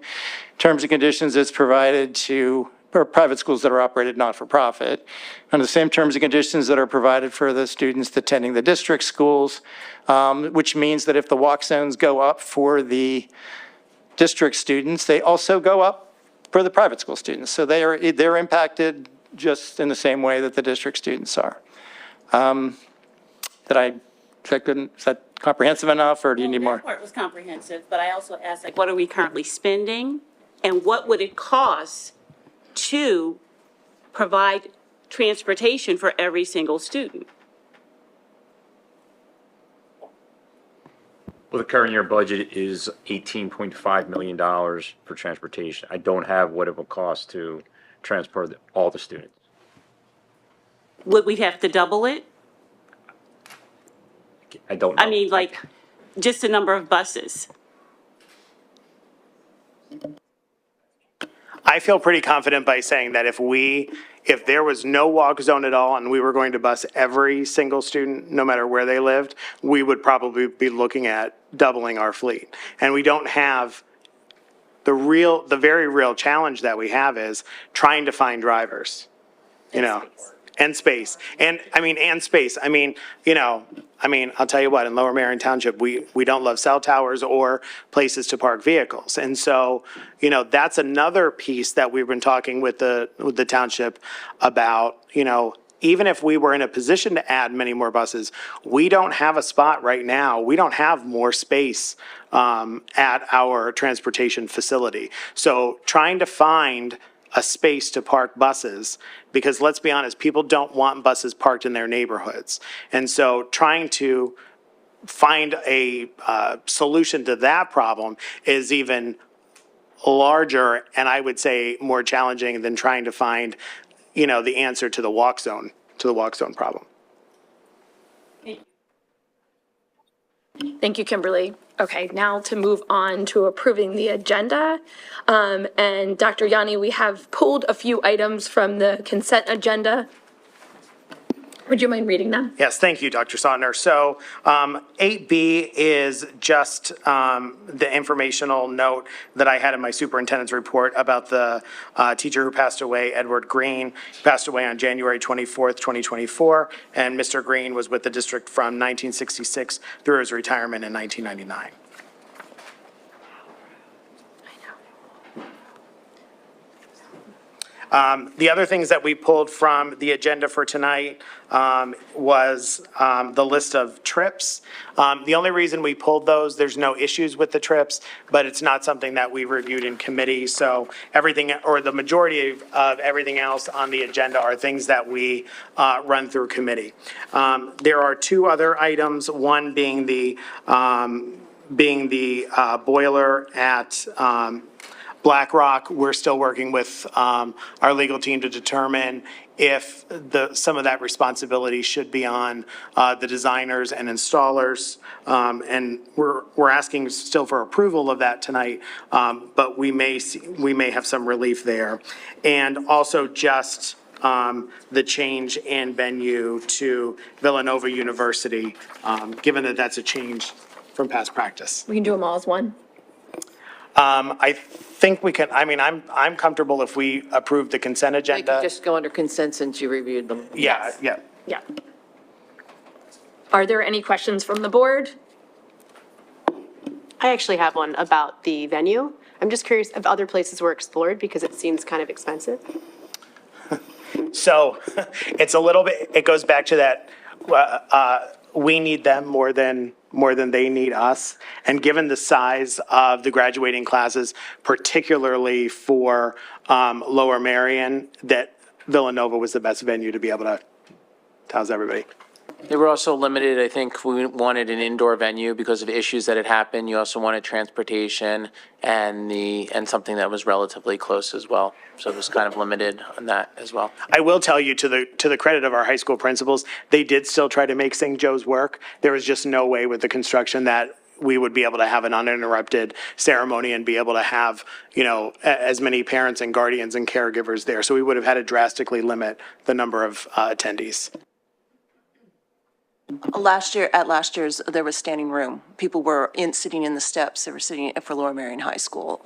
Speaker 5: terms and conditions as provided to private schools that are operated not-for-profit, under the same terms and conditions that are provided for the students attending the district schools, which means that if the walk zones go up for the district students, they also go up for the private school students. So they're impacted just in the same way that the district students are. Is that comprehensive enough, or do you need more?
Speaker 7: That part was comprehensive, but I also asked, what are we currently spending, and what would it cost to provide transportation for every single student?
Speaker 8: Well, the current year budget is $18.5 million for transportation. I don't have what it will cost to transport all the students.
Speaker 7: Would we have to double it?
Speaker 8: I don't know.
Speaker 7: I mean, just the number of buses.
Speaker 2: I feel pretty confident by saying that if there was no walk zone at all and we were going to bus every single student, no matter where they lived, we would probably be looking at doubling our fleet. And we don't have the very real challenge that we have is trying to find drivers, And space. And space. I'll tell you what, in Lower Merion Township, we don't love cell towers or places to park vehicles. And so, that's another piece that we've been talking with the township about, even if we were in a position to add many more buses, we don't have a spot right now. We don't have more space at our transportation facility. So trying to find a space to park buses, because let's be honest, people don't want buses parked in their neighborhoods. And so trying to find a solution to that problem is even larger, and I would say more challenging than trying to find, the answer to the walk zone problem.
Speaker 1: Thank you, Kimberly. Okay, now to move on to approving the agenda. And Dr. Yanni, we have pulled a few items from the consent agenda. Would you mind reading them?
Speaker 2: Yes, thank you, Dr. Sautner. So 8B is just the informational note that I had in my superintendent's report about the teacher who passed away, Edward Green, passed away on January 24th, 2024. And Mr. Green was with the district from 1966 through his retirement in 1999. The other things that we pulled from the agenda for tonight was the list of trips. The only reason we pulled those, there's no issues with the trips, but it's not something that we reviewed in committee. So everything, or the majority of everything else on the agenda are things that we run through committee. There are two other items, one being the boiler at BlackRock. We're still working with our legal team to determine if some of that responsibility should be on the designers and installers. And we're asking still for approval of that tonight, but we may have some relief there. And also just the change in venue to Villanova University, given that that's a change from past practice.
Speaker 1: We can do them all as one.
Speaker 2: I think we can, I'm comfortable if we approve the consent
Speaker 10: They
Speaker 2: agenda.
Speaker 10: could just go under consent since you reviewed them.
Speaker 2: Yeah, yeah.
Speaker 1: Yeah. Are there any questions from the board?
Speaker 3: I actually have one about the venue. I'm just curious if other places were explored because it seems kind of expensive.
Speaker 2: So it's a little bit, it goes back to that, we need them more than they need us. And given the size of the graduating classes, particularly for Lower Merion, that Villanova was the best venue to be able to house everybody.
Speaker 9: They were also limited, I think we wanted an indoor venue because of issues that had happened. You also wanted transportation and something that was relatively close as well. So it was kind of limited on that as well.
Speaker 2: I will tell you, to the credit of our high school principals, they did still try to make St. Joe's work. There was just no way with the construction that we would be able to have an uninterrupted ceremony and be able to have, as many parents and guardians and caregivers there. So we would have had to drastically limit the number of attendees.
Speaker 23: Last year's, there was standing room. People were sitting in the steps. They were sitting for Lower Merion High School.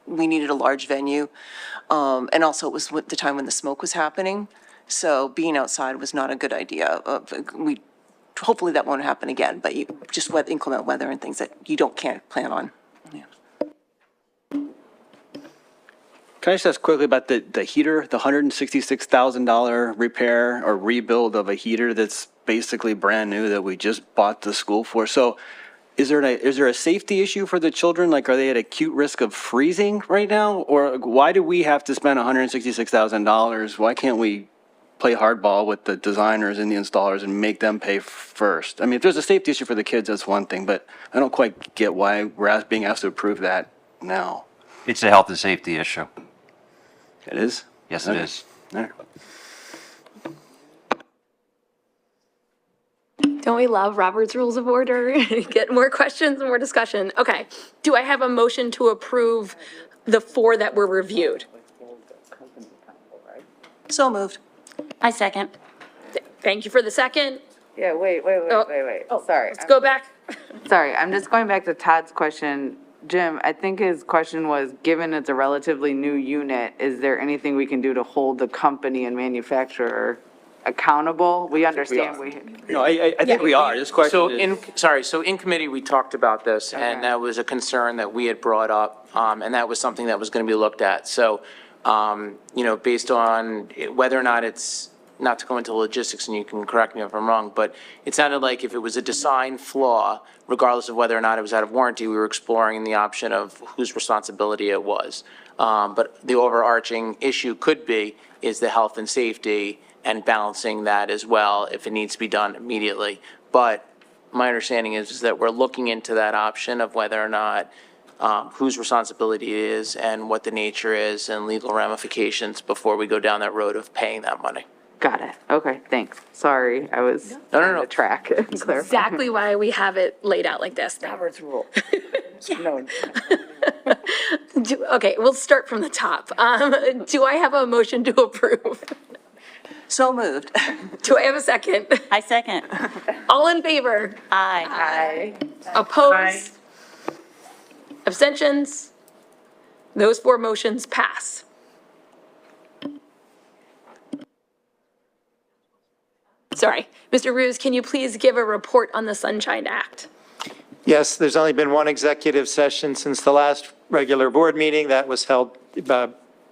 Speaker 23: We needed a large venue. And also it was the time when the smoke was happening. So being outside was not a good idea. Hopefully that won't happen again, but just inclement weather and things that you can't plan on.
Speaker 24: Can I just ask quickly about the heater, the $166,000 repair or rebuild of a heater that's basically brand new that we just bought the school for? So is there a safety issue for the children? Like, are they at acute risk of freezing right now? Or why do we have to spend $166,000? Why can't we play hardball with the designers and the installers and make them pay first? I mean, if there's a safety issue for the kids, that's one thing, but I don't quite get why we're being asked to approve that now.
Speaker 25: It's a health and safety issue.
Speaker 24: It is?
Speaker 25: Yes, it is.
Speaker 24: All right.
Speaker 1: Don't we love Robert's Rules of Order? Get more questions, more discussion. Okay. Do I have a motion to approve the 4 that were reviewed?
Speaker 15: So moved.
Speaker 20: I second.
Speaker 1: Thank you for the second.
Speaker 26: Yeah, wait.
Speaker 1: Oh,
Speaker 26: Sorry.
Speaker 1: let's go back.
Speaker 26: Sorry, I'm just going back to Todd's question.
Speaker 11: Jim, I think his question was, given it's a relatively new unit, is there anything we can do to hold the company and manufacturer accountable? We understand
Speaker 24: No, I think we are. This question
Speaker 9: So
Speaker 24: is.
Speaker 9: so in committee, we talked about this, and that was a concern that we had brought up, and that was something that was going to be looked at. So, based on whether or not it's, not to go into logistics, and you can correct me if I'm wrong, but it sounded like if it was a design flaw, regardless of whether or not it was out of warranty, we were exploring the option of whose responsibility it was. But the overarching issue could be, is the health and safety and balancing that as well, if it needs to be done immediately. But my understanding is that we're looking into that option of whether or not, whose responsibility it is and what the nature is and legal ramifications before we go down that road of paying that money.
Speaker 11: Got it. Okay, thanks. Sorry, I was trying to track and clarify.
Speaker 1: Exactly why we have it laid out like this.
Speaker 10: Robert's rule. No.
Speaker 1: Okay, we'll start from the top. Do I have a motion to approve?
Speaker 23: So moved.
Speaker 1: Do I have a second?
Speaker 7: I second.
Speaker 1: All in favor?
Speaker 7: Aye.
Speaker 1: Opposed? Abstentions? Those four motions pass. Sorry. Mr. Ruse, can you please give a report on the Sunshine Act?
Speaker 5: Yes, there's only been one executive session since the last regular board meeting. That was held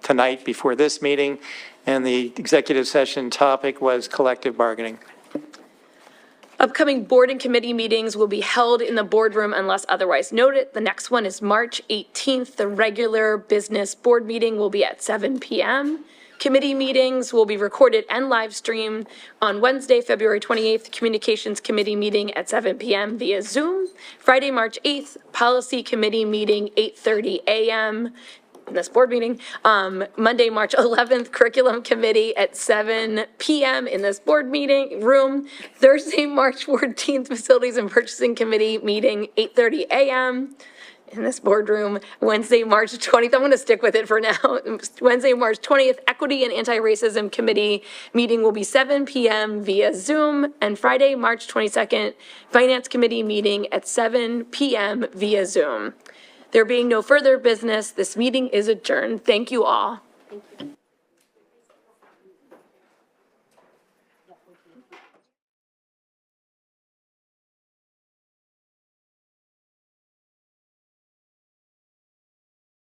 Speaker 5: tonight before this meeting, and the executive session topic was collective bargaining.
Speaker 1: Upcoming board and committee meetings will be held in the boardroom unless otherwise noted. The next one is March 18th. The regular business board meeting will be at 7 p.m. Committee meetings will be recorded and live streamed on Wednesday, February 28th, Communications Committee meeting at 7 p.m. via Zoom. Friday, March 8th, Policy Committee meeting, 8:30 a.m. in this board meeting. Monday, March 11th, Curriculum Committee at 7 p.m. in this board meeting room. Thursday, March 14th, Facilities and Purchasing Committee meeting, 8:30 a.m. in this boardroom. Wednesday, March 20th, I'm going to stick with it for now. Wednesday, March 20th, Equity and Anti-Racism Committee meeting will be 7 p.m. via Zoom. And Friday, March 22nd, Finance Committee meeting at 7 p.m. via Zoom. There being no further business, this meeting is adjourned. Thank you all. Thank you.